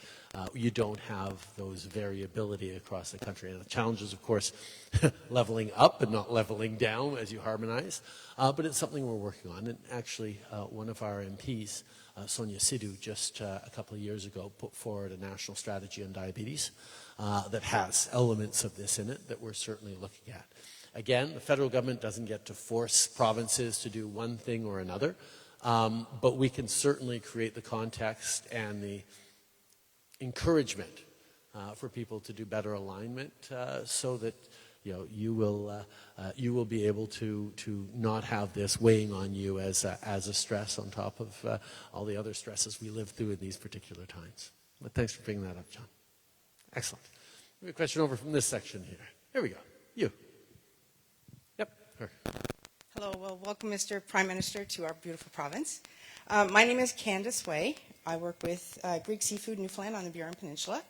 you don't have those variability across the country. And the challenge is, of course, leveling up and not leveling down as you harmonize. But it's something we're working on. And actually, one of our MPs, Sonia Sidhu, just a couple of years ago, put forward a national strategy on diabetes that has elements of this in it that we're certainly looking at. Again, the federal government doesn't get to force provinces to do one thing or another, but we can certainly create the context and the encouragement for people to do better alignment, so that you will be able to not have this weighing on you as a stress on top of all the other stresses we live through in these particular times. But thanks for bringing that up, John. Excellent. We have a question over from this section here. Here we go. You. Yep. Her. Hello. Well, welcome, Mr. Prime Minister, to our beautiful province. My name is Candace Way. I work with Greek Seafood Newfoundland on the Burin Peninsula.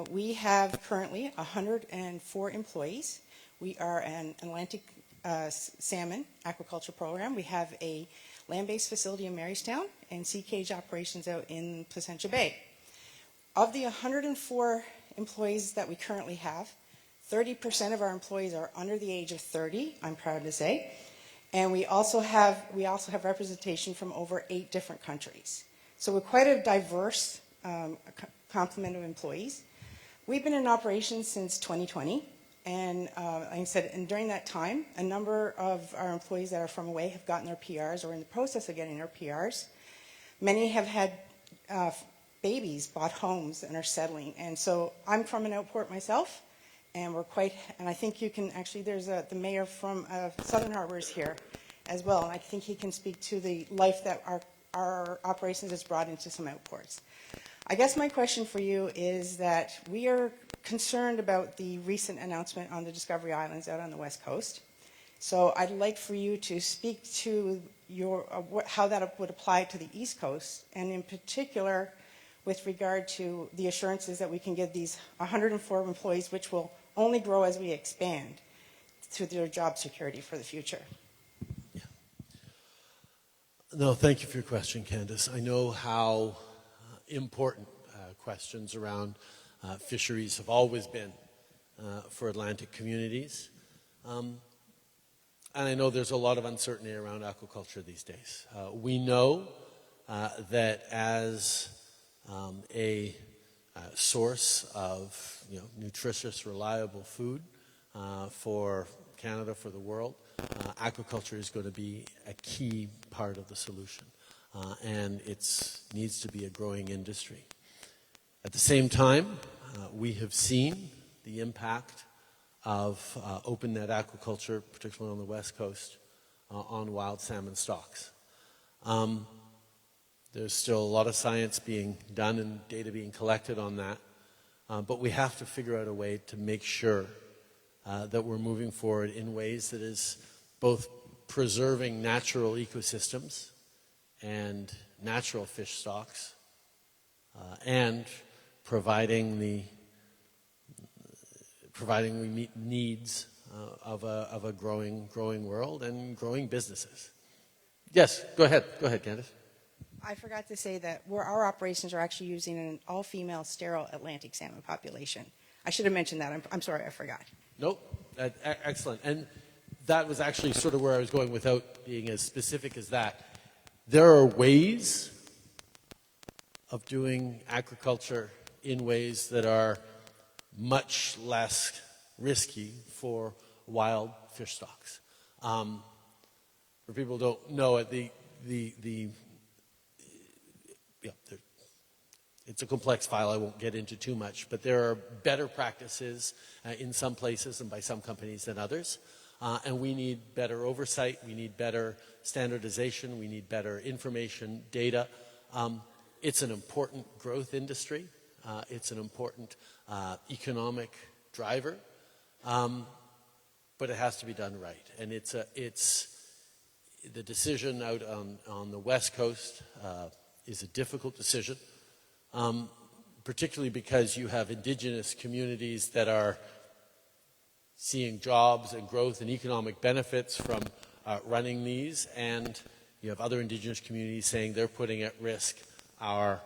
We have currently 104 employees. We are an Atlantic salmon aquaculture program. We have a land-based facility in Marystown and sea cage operations out in Placentia Bay. Of the 104 employees that we currently have, 30% of our employees are under the age of 30, I'm proud to say. And we also have representation from over 8 different countries. So we're quite a diverse complement of employees. We've been in operation since 2020, and like I said, and during that time, a number of our employees that are from away have gotten their PRs or in the process of getting their PRs. Many have had babies, bought homes, and are settling. And so I'm from an outport myself, and I think you can actually, there's the mayor from Southern Harbour is here as well, and I think he can speak to the life that our operations has brought into some outports. I guess my question for you is that we are concerned about the recent announcement on the Discovery Islands out on the West Coast. So I'd like for you to speak to how that would apply to the East Coast, and in particular with regard to the assurances that we can give these 104 employees, which will only grow as we expand, to their job security for the future. Yeah. No, thank you for your question, Candace. I know how important questions around fisheries have always been for Atlantic communities. And I know there's a lot of uncertainty around aquaculture these days. We know that as a source of nutritious, reliable food for Canada, for the world, aquaculture is going to be a key part of the solution. And it needs to be a growing industry. At the same time, we have seen the impact of open net aquaculture, particularly on the West Coast, on wild salmon stocks. There's still a lot of science being done and data being collected on that, but we have to figure out a way to make sure that we're moving forward in ways that is both preserving natural ecosystems and natural fish stocks, and providing we meet needs of a growing world and growing businesses. Yes, go ahead, Candace. I forgot to say that our operations are actually using an all-female sterile Atlantic salmon population. I should have mentioned that. I'm sorry, I forgot. Nope, excellent. And that was actually sort of where I was going without being as specific as that. There are ways of doing agriculture in ways that are much less risky for wild fish stocks. For people who don't know it, it's a complex file I won't get into too much, but there are better practices in some places and by some companies than others. And we need better oversight, we need better standardization, we need better information, data. It's an important growth industry. It's an important economic driver. but it has to be done right. And it's the decision out on the West Coast is a difficult decision, particularly because you have Indigenous communities that are seeing jobs and growth and economic benefits from running these, and you have other Indigenous communities saying they're putting at risk our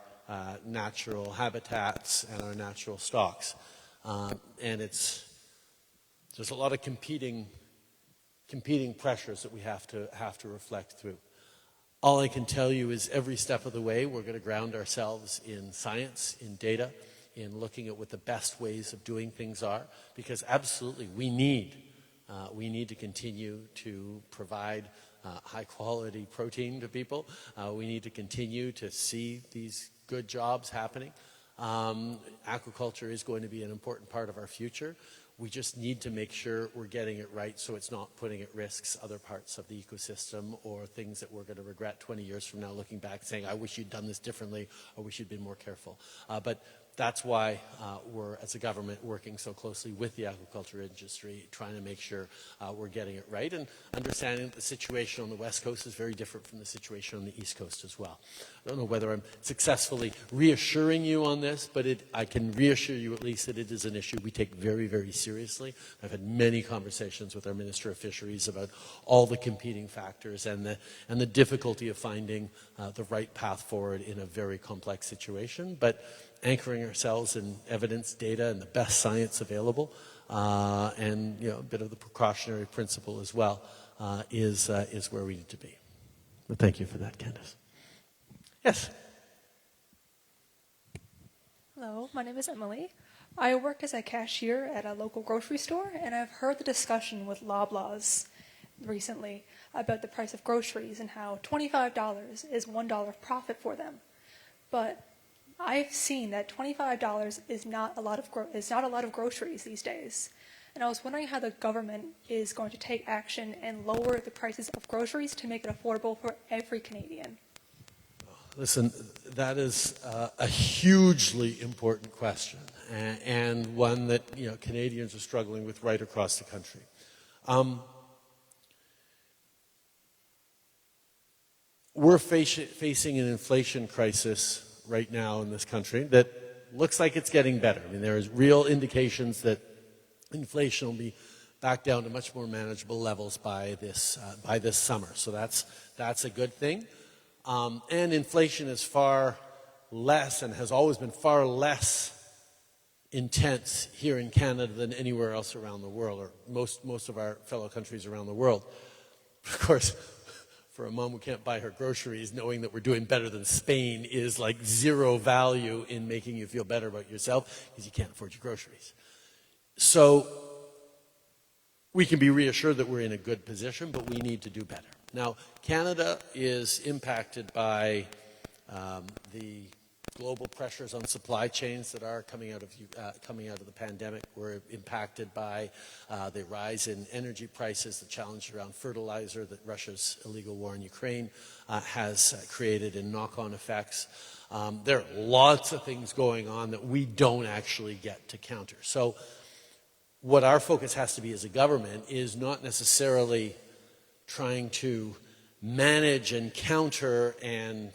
natural habitats and our natural stocks. And there's a lot of competing pressures that we have to reflect through. All I can tell you is every step of the way we're going to ground ourselves in science, in data, in looking at what the best ways of doing things are, because absolutely we need to continue to provide high quality protein to people. We need to continue to see these good jobs happening. Aquaculture is going to be an important part of our future. We just need to make sure we're getting it right so it's not putting at risk other parts of the ecosystem or things that we're going to regret 20 years from now looking back saying, I wish you'd done this differently or we should have been more careful. But that's why we're, as a government, working so closely with the aquaculture industry, trying to make sure we're getting it right and understanding that the situation on the West Coast is very different from the situation on the East Coast as well. I don't know whether I'm successfully reassuring you on this, but I can reassure you at least that it is an issue we take very, very seriously. I've had many conversations with our Minister of Fisheries about all the competing factors and the difficulty of finding the right path forward in a very complex situation. But anchoring ourselves in evidence, data, and the best science available, and a bit of the precautionary principle as well, is where we need to be. But thank you for that, Candace. Yes. Hello, my name is Emily. I work as a cashier at a local grocery store, and I've heard the discussion with Loblaws recently about the price of groceries and how $25 is $1 of profit for them. But I've seen that $25 is not a lot of groceries these days. And I was wondering how the government is going to take action and lower the prices of groceries to make it affordable for every Canadian. Listen, that is a hugely important question, and one that Canadians are struggling with right across the country. We're facing an inflation crisis right now in this country that looks like it's getting better. I mean, there is real indications that inflation will be back down to much more manageable levels by this summer. So that's a good thing. And inflation is far less and has always been far less intense here in Canada than anywhere else around the world, or most of our fellow countries around the world. Of course, for a mom who can't buy her groceries, knowing that we're doing better than Spain is like zero value in making you feel better about yourself because you can't afford your groceries. So we can be reassured that we're in a good position, but we need to do better. Now, Canada is impacted by the global pressures on supply chains that are coming out of the pandemic. We're impacted by the rise in energy prices, the challenge around fertilizer that Russia's illegal war in Ukraine has created, and knock-on effects. There are lots of things going on that we don't actually get to counter. So what our focus has to be as a government is not necessarily trying to manage and counter and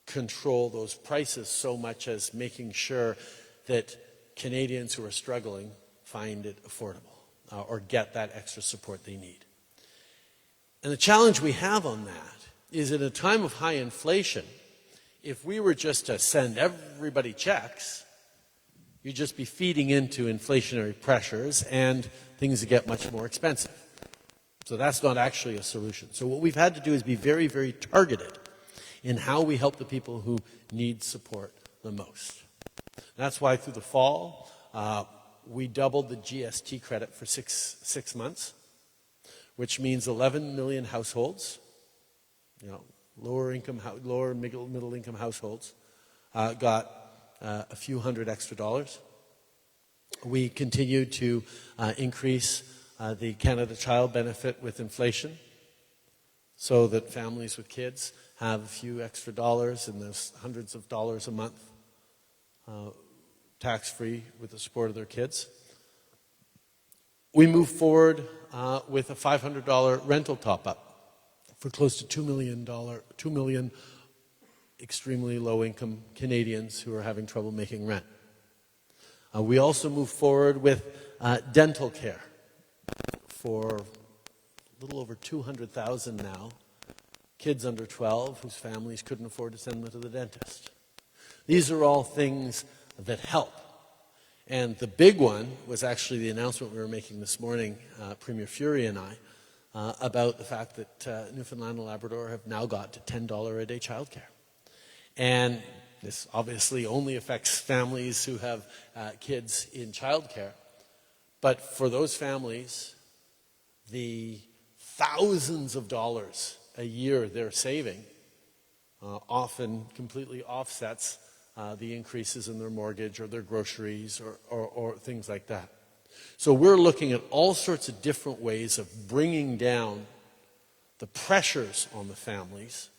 control those prices so much as making sure that Canadians who are struggling find it affordable or get that extra support they need. And the challenge we have on that is at a time of high inflation, if we were just to send everybody checks, you'd just be feeding into inflationary pressures and things would get much more expensive. So that's not actually a solution. So what we've had to do is be very, very targeted in how we help the people who need support the most. That's why through the fall, we doubled the GST credit for six months, which means 11 million households, lower middle income households, got a few hundred extra dollars. We continued to increase the Canada Child Benefit with inflation so that families with kids have a few extra dollars, and there's hundreds of dollars a month tax-free with the support of their kids. We moved forward with a $500 rental top-up for close to $2 million extremely low-income Canadians who are having trouble making rent. We also moved forward with dental care for a little over 200,000 now, kids under 12 whose families couldn't afford to send them to the dentist. These are all things that help. And the big one was actually the announcement we were making this morning, Premier Fury and I, about the fact that Newfoundland and Labrador have now got to $10 a day childcare. And this obviously only affects families who have kids in childcare. But for those families, the thousands of dollars a year they're saving often completely offsets the increases in their mortgage or their groceries or things like that. So we're looking at all sorts of different ways of bringing down the pressures on the families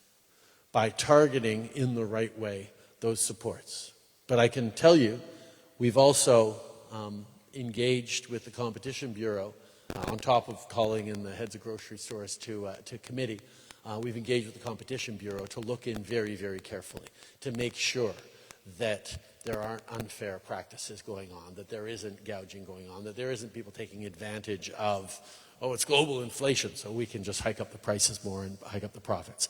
by targeting in the right way those supports. But I can tell you, we've also engaged with the Competition Bureau, on top of calling in the heads of grocery stores to committee. We've engaged with the Competition Bureau to look in very, very carefully to make sure that there aren't unfair practices going on, that there isn't gouging going on, that there isn't people taking advantage of, oh, it's global inflation, so we can just hike up the prices more and hike up the profits.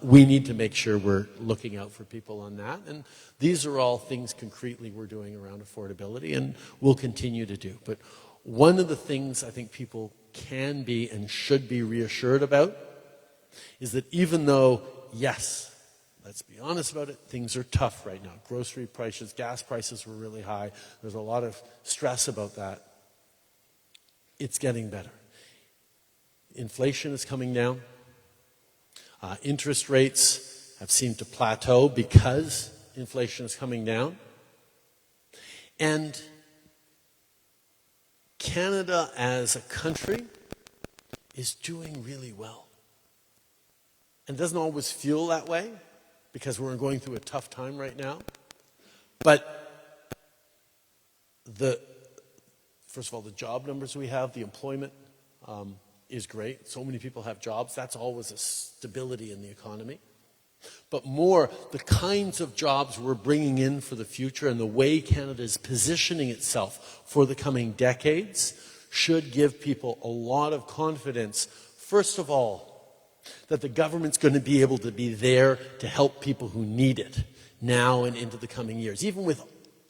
We need to make sure we're looking out for people on that. And these are all things concretely we're doing around affordability and we'll continue to do. But one of the things I think people can be and should be reassured about is that even though, yes, let's be honest about it, things are tough right now. Grocery prices, gas prices were really high. There's a lot of stress about that. It's getting better. Inflation is coming down. Interest rates have seemed to plateau because inflation is coming down. And Canada as a country is doing really well. And it doesn't always feel that way because we're going through a tough time right now. But first of all, the job numbers we have, the employment is great. So many people have jobs. That's always a stability in the economy. But more, the kinds of jobs we're bringing in for the future and the way Canada is positioning itself for the coming decades should give people a lot of confidence, first of all, that the government's going to be able to be there to help people who need it now and into the coming years. Even with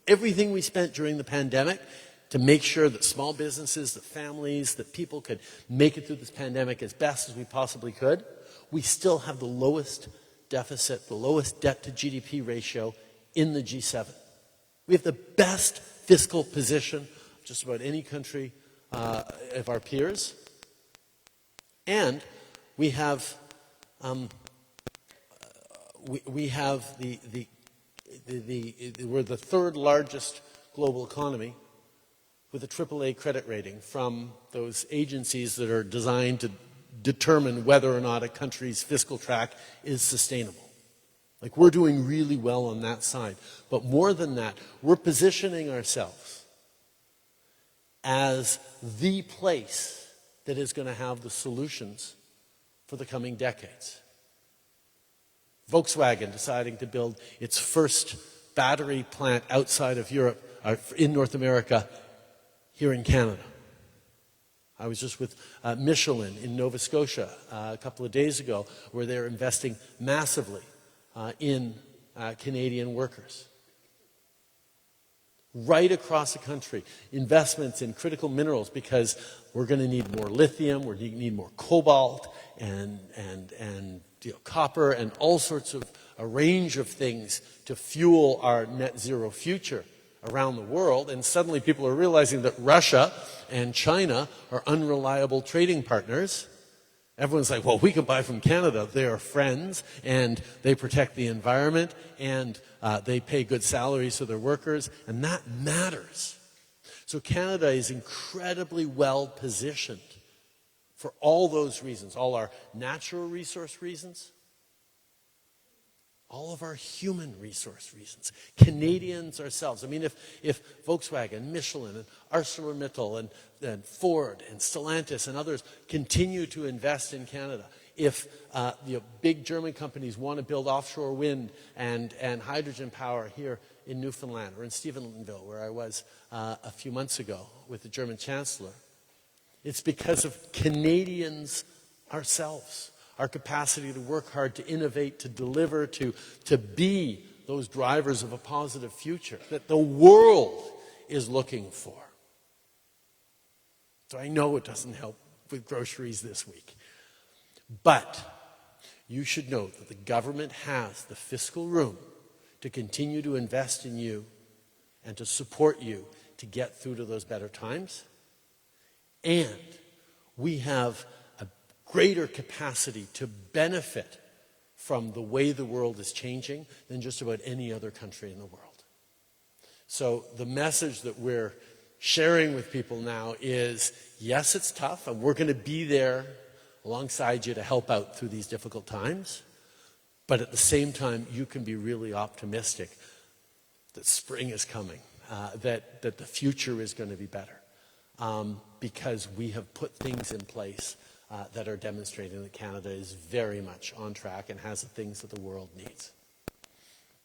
everything we spent during the pandemic to make sure that small businesses, that families, that people could make it through this pandemic as best as we possibly could, we still have the lowest deficit, the lowest debt to GDP ratio in the G7. We have the best fiscal position of just about any country of our peers. And we have we're the third largest global economy with a AAA credit rating from those agencies that are designed to determine whether or not a country's fiscal track is sustainable. Like, we're doing really well on that side. But more than that, we're positioning ourselves as the place that is going to have the solutions for the coming decades. Volkswagen deciding to build its first battery plant outside of Europe, in North America, here in Canada. I was just with Michelin in Nova Scotia a couple of days ago, where they're investing massively in Canadian workers. Right across the country, investments in critical minerals, because we're going to need more lithium, we're going to need more cobalt and copper and all sorts of a range of things to fuel our net zero future around the world. And suddenly people are realizing that Russia and China are unreliable trading partners. Everyone's like, well, we can buy from Canada. They are friends, and they protect the environment, and they pay good salaries to their workers, and that matters. So Canada is incredibly well positioned for all those reasons, all our natural resource reasons, all of our human resource reasons. Canadians ourselves. I mean, if Volkswagen, Michelin, and ArcelorMittal, and Ford, and Stellantis, and others continue to invest in Canada, if big German companies want to build offshore wind and hydrogen power here in Newfoundland or in Stephenville, where I was a few months ago with the German Chancellor, it's because of Canadians ourselves. Our capacity to work hard, to innovate, to deliver, to be those drivers of a positive future that the world is looking for. So I know it doesn't help with groceries this week. But you should know that the government has the fiscal room to continue to invest in you and to support you to get through to those better times. And we have greater capacity to benefit from the way the world is changing than just about any other country in the world. So the message that we're sharing with people now is, yes, it's tough, and we're going to be there alongside you to help out through these difficult times, but at the same time, you can be really optimistic that spring is coming, that the future is going to be better, because we have put things in place that are demonstrating that Canada is very much on track and has the things that the world needs.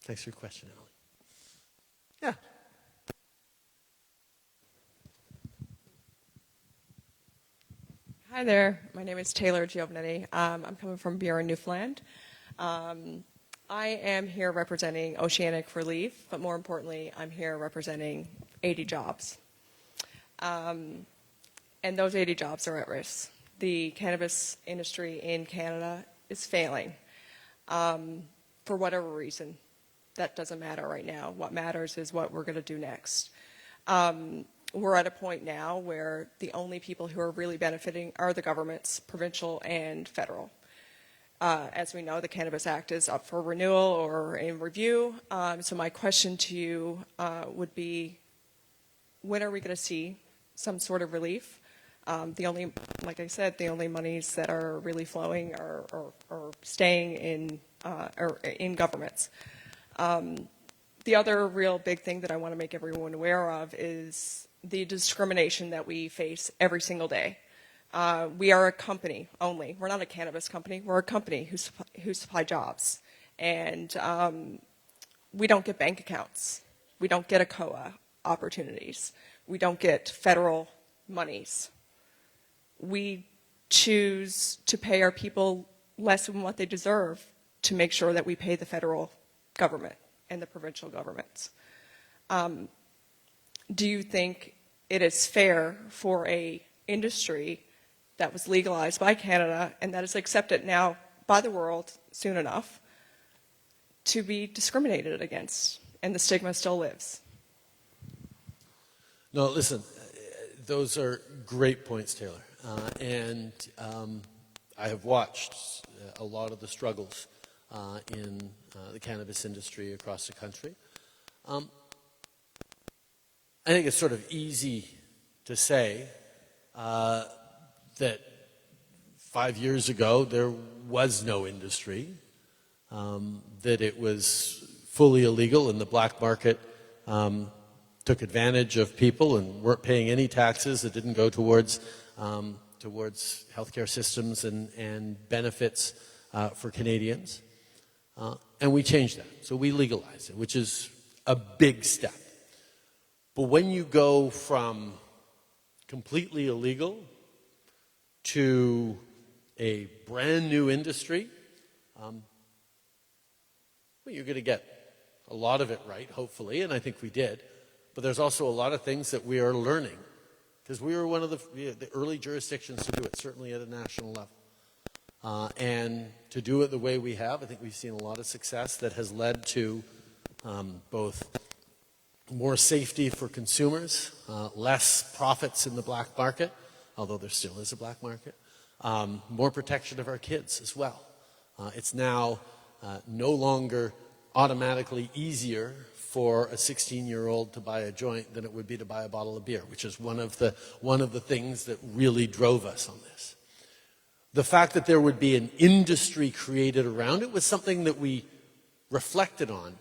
Thanks for your question, Emily. Yeah. Hi there. My name is Taylor Giovannetti. I'm coming from Burin, Newfoundland. I am here representing Oceanic Relief, but more importantly, I'm here representing 80 jobs. And those 80 jobs are at risk. The cannabis industry in Canada is failing for whatever reason. That doesn't matter right now. What matters is what we're going to do next. We're at a point now where the only people who are really benefiting are the governments, provincial and federal. As we know, the Cannabis Act is up for renewal or in review. So my question to you would be, when are we going to see some sort of relief? Like I said, the only monies that are really flowing are staying in governments. The other real big thing that I want to make everyone aware of is the discrimination that we face every single day. We are a company only. We're not a cannabis company. We're a company who supply jobs. And we don't get bank accounts. We don't get ACOA opportunities. We don't get federal monies. We choose to pay our people less than what they deserve to make sure that we pay the federal government and the provincial governments. Do you think it is fair for a industry that was legalized by Canada and that is accepted now by the world soon enough to be discriminated against, and the stigma still lives? No, listen, those are great points, Taylor. I have watched a lot of the struggles in the cannabis industry across the country. I think it's sort of easy to say that 5 years ago there was no industry, that it was fully illegal and the black market took advantage of people and weren't paying any taxes that didn't go towards healthcare systems and benefits for Canadians. And we changed that. So we legalized it, which is a big step. But when you go from completely illegal to a brand new industry, well, you're going to get a lot of it right, hopefully, and I think we did. But there's also a lot of things that we are learning, because we were one of the early jurisdictions to do it, certainly at a national level. And to do it the way we have, I think we've seen a lot of success that has led to both more safety for consumers, less profits in the black market, although there still is a black market, more protection of our kids as well. It's now no longer automatically easier for a 16-year-old to buy a joint than it would be to buy a bottle of beer, which is one of the things that really drove us on this. The fact that there would be an industry created around it was something that we reflected on,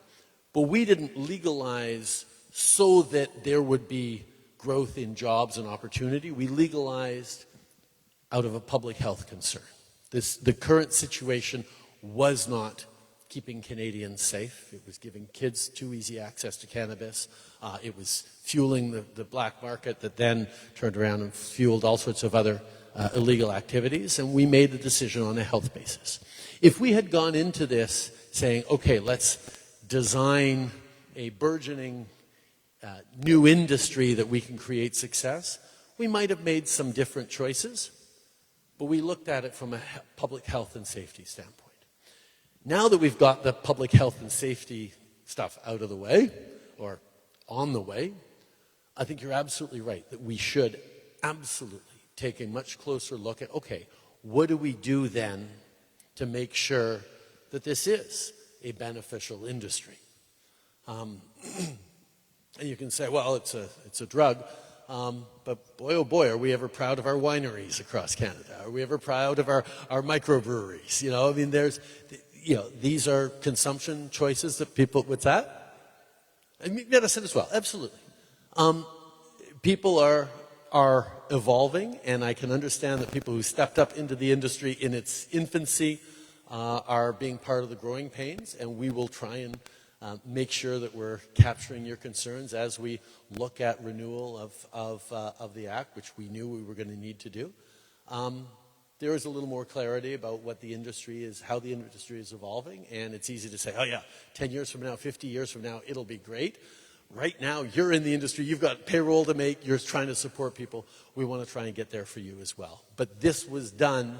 but we didn't legalize so that there would be growth in jobs and opportunity. We legalized out of a public health concern. The current situation was not keeping Canadians safe. It was giving kids too easy access to cannabis. It was fueling the black market that then turned around and fueled all sorts of other illegal activities, and we made the decision on a health basis. If we had gone into this saying, okay, let's design a burgeoning new industry that we can create success, we might have made some different choices, but we looked at it from a public health and safety standpoint. Now that we've got the public health and safety stuff out of the way, or on the way, I think you're absolutely right that we should absolutely take a much closer look at, okay, what do we do then to make sure that this is a beneficial industry? And you can say, well, it's a drug, but boy, oh boy, are we ever proud of our wineries across Canada? Are we ever proud of our microbreweries? You know, I mean, these are consumption choices that people, what's that? I mean, medicine as well, absolutely. People are evolving, and I can understand that people who stepped up into the industry in its infancy are being part of the growing pains, and we will try and make sure that we're capturing your concerns as we look at renewal of the Act, which we knew we were going to need to do. There is a little more clarity about what the industry is, how the industry is evolving, and it's easy to say, oh yeah, 10 years from now, 50 years from now, it'll be great. Right now, you're in the industry, you've got payroll to make, you're trying to support people. We want to try and get there for you as well. But this was done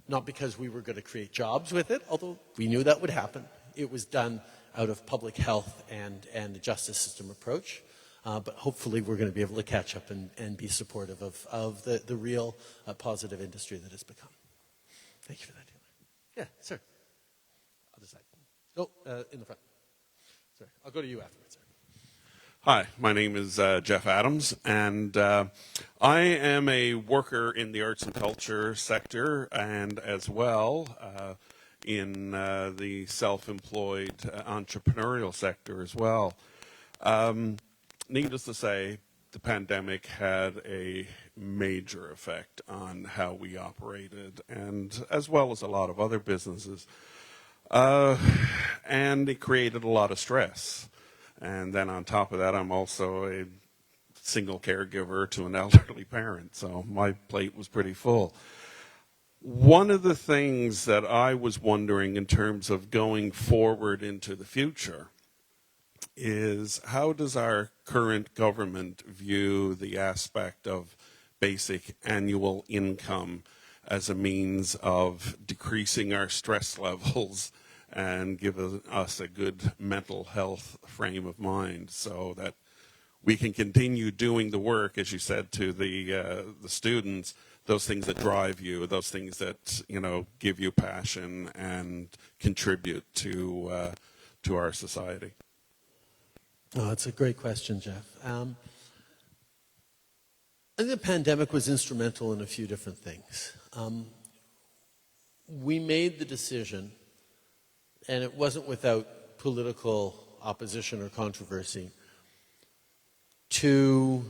not because we were going to create jobs with it, although we knew that would happen. It was done out of public health and the justice system approach. But hopefully we're going to be able to catch up and be supportive of the real positive industry that has become. Thank you for that, Taylor. Yeah, sir. Other side. Oh, in the front. Sorry, I'll go to you afterwards, sir. Hi, my name is Jeff Adams, and I am a worker in the arts and culture sector, and as well in the self-employed entrepreneurial sector as well. Needless to say, the pandemic had a major effect on how we operated, and as well as a lot of other businesses. And it created a lot of stress. And then on top of that, I'm also a single caregiver to an elderly parent, so my plate was pretty full. One of the things that I was wondering in terms of going forward into the future is, how does our current government view the aspect of basic annual income as a means of decreasing our stress levels and giving us a good mental health frame of mind so that we can continue doing the work, as you said, to the students, those things that drive you, those things that, you know, give you passion and contribute to our society? Oh, that's a great question, Jeff. I think the pandemic was instrumental in a few different things. We made the decision, and it wasn't without political opposition or controversy, to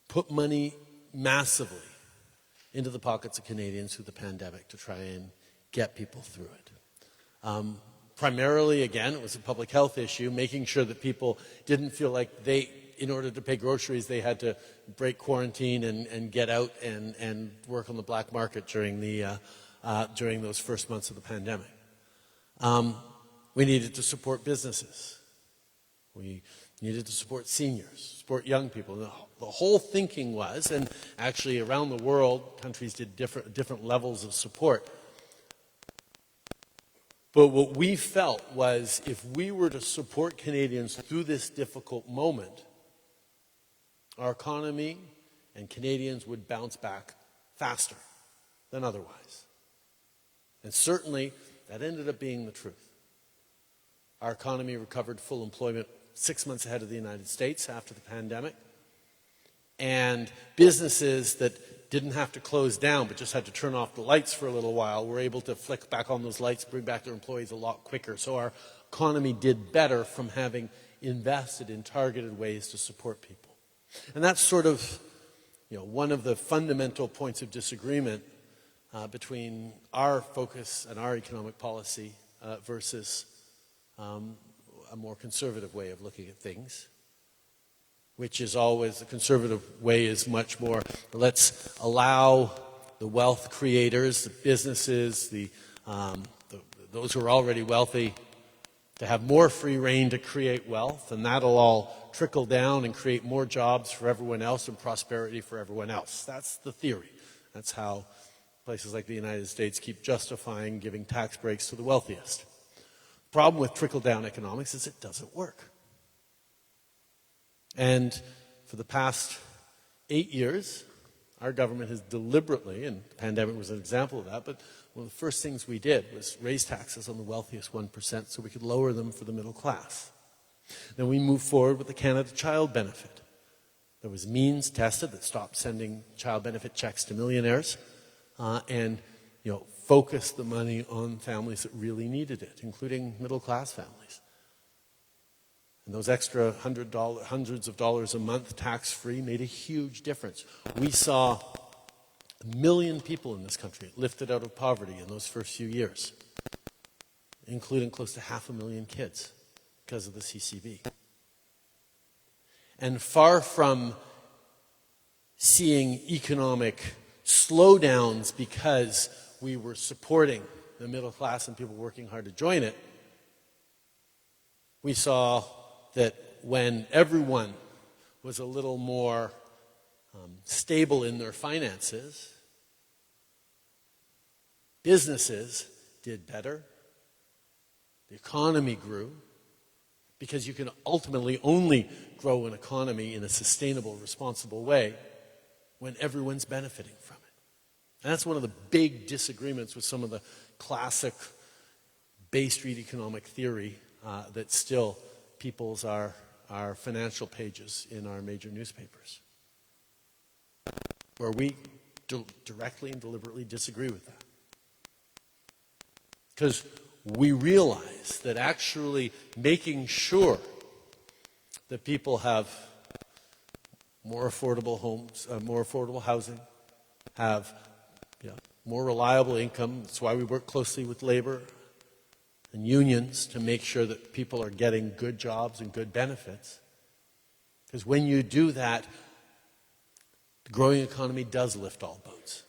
put money massively into the pockets of Canadians through the pandemic to try and get people through it. Primarily, again, it was a public health issue, making sure that people didn't feel like in order to pay groceries, they had to break quarantine and get out and work on the black market during those first months of the pandemic. We needed to support businesses. We needed to support seniors, support young people. The whole thinking was, and actually around the world, countries did different levels of support. But what we felt was, if we were to support Canadians through this difficult moment, our economy and Canadians would bounce back faster than otherwise. And certainly, that ended up being the truth. Our economy recovered full employment 6 months ahead of the United States after the pandemic. And businesses that didn't have to close down but just had to turn off the lights for a little while were able to flick back on those lights, bring back their employees a lot quicker. So our economy did better from having invested in targeted ways to support people. And that's sort of, one of the fundamental points of disagreement between our focus and our economic policy versus a more conservative way of looking at things, which is always, the conservative way is much more, let's allow the wealth creators, the businesses, those who are already wealthy, to have more free rein to create wealth, and that'll all trickle down and create more jobs for everyone else and prosperity for everyone else. That's the theory. That's how places like the United States keep justifying giving tax breaks to the wealthiest. The problem with trickle-down economics is it doesn't work. And for the past 8 years, our government has deliberately, and the pandemic was an example of that, but one of the first things we did was raise taxes on the wealthiest 1% so we could lower them for the middle class. Then we moved forward with the Canada Child Benefit. There was means tested that stopped sending child benefit checks to millionaires and focused the money on families that really needed it, including middle-class families. And those extra hundreds of dollars a month tax-free made a huge difference. We saw 1 million people in this country lifted out of poverty in those first few years, including close to 500,000 kids because of the CCB. And far from seeing economic slowdowns because we were supporting the middle class and people working hard to join it, we saw that when everyone was a little more stable in their finances, businesses did better, the economy grew, because you can ultimately only grow an economy in a sustainable, responsible way when everyone's benefiting from it. And that's one of the big disagreements with some of the classic Bay Street economic theory that still peoples our financial pages in our major newspapers, where we directly and deliberately disagree with that. Because we realize that actually making sure that people have more affordable homes, more affordable housing, have more reliable income. That's why we work closely with labor and unions to make sure that people are getting good jobs and good benefits. Because when you do that, the growing economy does lift all boats.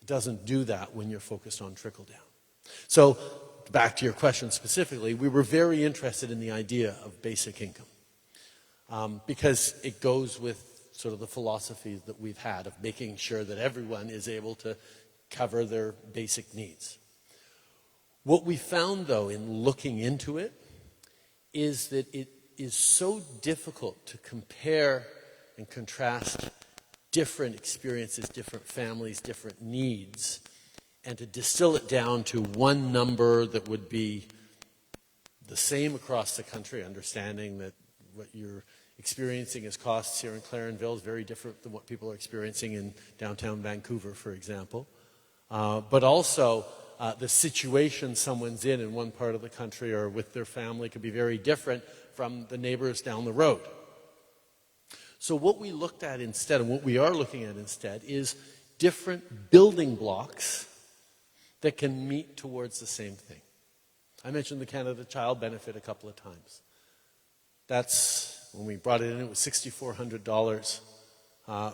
It doesn't do that when you're focused on trickle down. So, back to your question specifically, we were very interested in the idea of basic income because it goes with sort of the philosophy that we've had of making sure that everyone is able to cover their basic needs. What we found, though, in looking into it, is that it is so difficult to compare and contrast different experiences, different families, different needs, and to distill it down to one number that would be the same across the country, understanding that what you're experiencing as costs here in Clarenville is very different than what people are experiencing in downtown Vancouver, for example. But also, the situation someone's in one part of the country or with their family could be very different from the neighbors down the road. So what we looked at instead, and what we are looking at instead, is different building blocks that can meet towards the same thing. I mentioned the Canada Child Benefit a couple of times. That's, when we brought it in, it was $6,400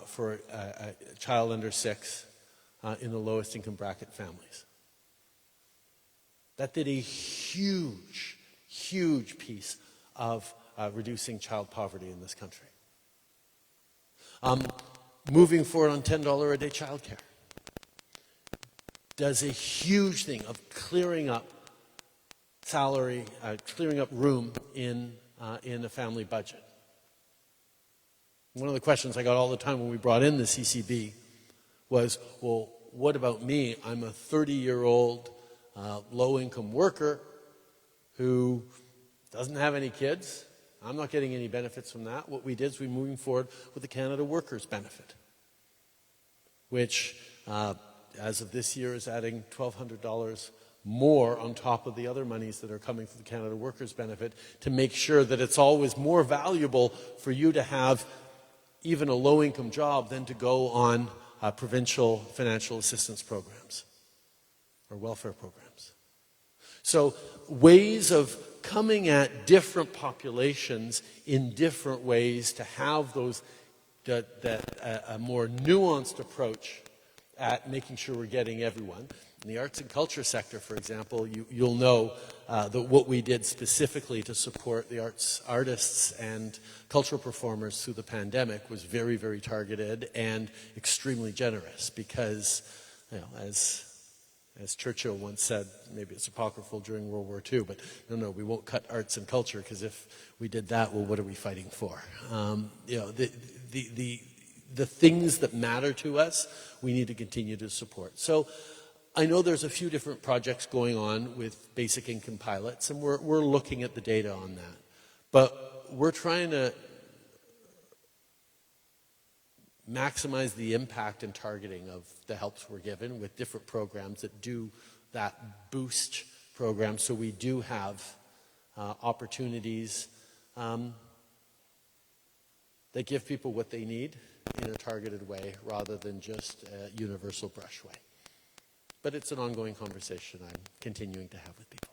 for a child under 6 in the lowest income bracket families. That did a huge, huge piece of reducing child poverty in this country. Moving forward on $10 a day childcare does a huge thing of clearing up salary, clearing up room in a family budget. One of the questions I got all the time when we brought in the CCB was, well, what about me? I'm a 30-year-old low-income worker who doesn't have any kids. I'm not getting any benefits from that. What we did is we moved forward with the Canada Workers Benefit. which as of this year is adding $1,200 more on top of the other monies that are coming from the Canada Workers' Benefit to make sure that it's always more valuable for you to have even a low-income job than to go on provincial financial assistance programs or welfare programs. So ways of coming at different populations in different ways to have those a more nuanced approach at making sure we're getting everyone. In the arts and culture sector, for example, you'll know that what we did specifically to support the artists and cultural performers through the pandemic was very, very targeted and extremely generous because, as Churchill once said, maybe it's apocryphal during World War II, but no, we won't cut arts and culture because if we did that, well, what are we fighting for? The things that matter to us, we need to continue to support. So I know there's a few different projects going on with basic income pilots, and we're looking at the data on that. But we're trying to maximize the impact and targeting of the helps we're given with different programs that do that boost program, so we do have opportunities that give people what they need in a targeted way rather than just a universal brush way. But it's an ongoing conversation I'm continuing to have with people.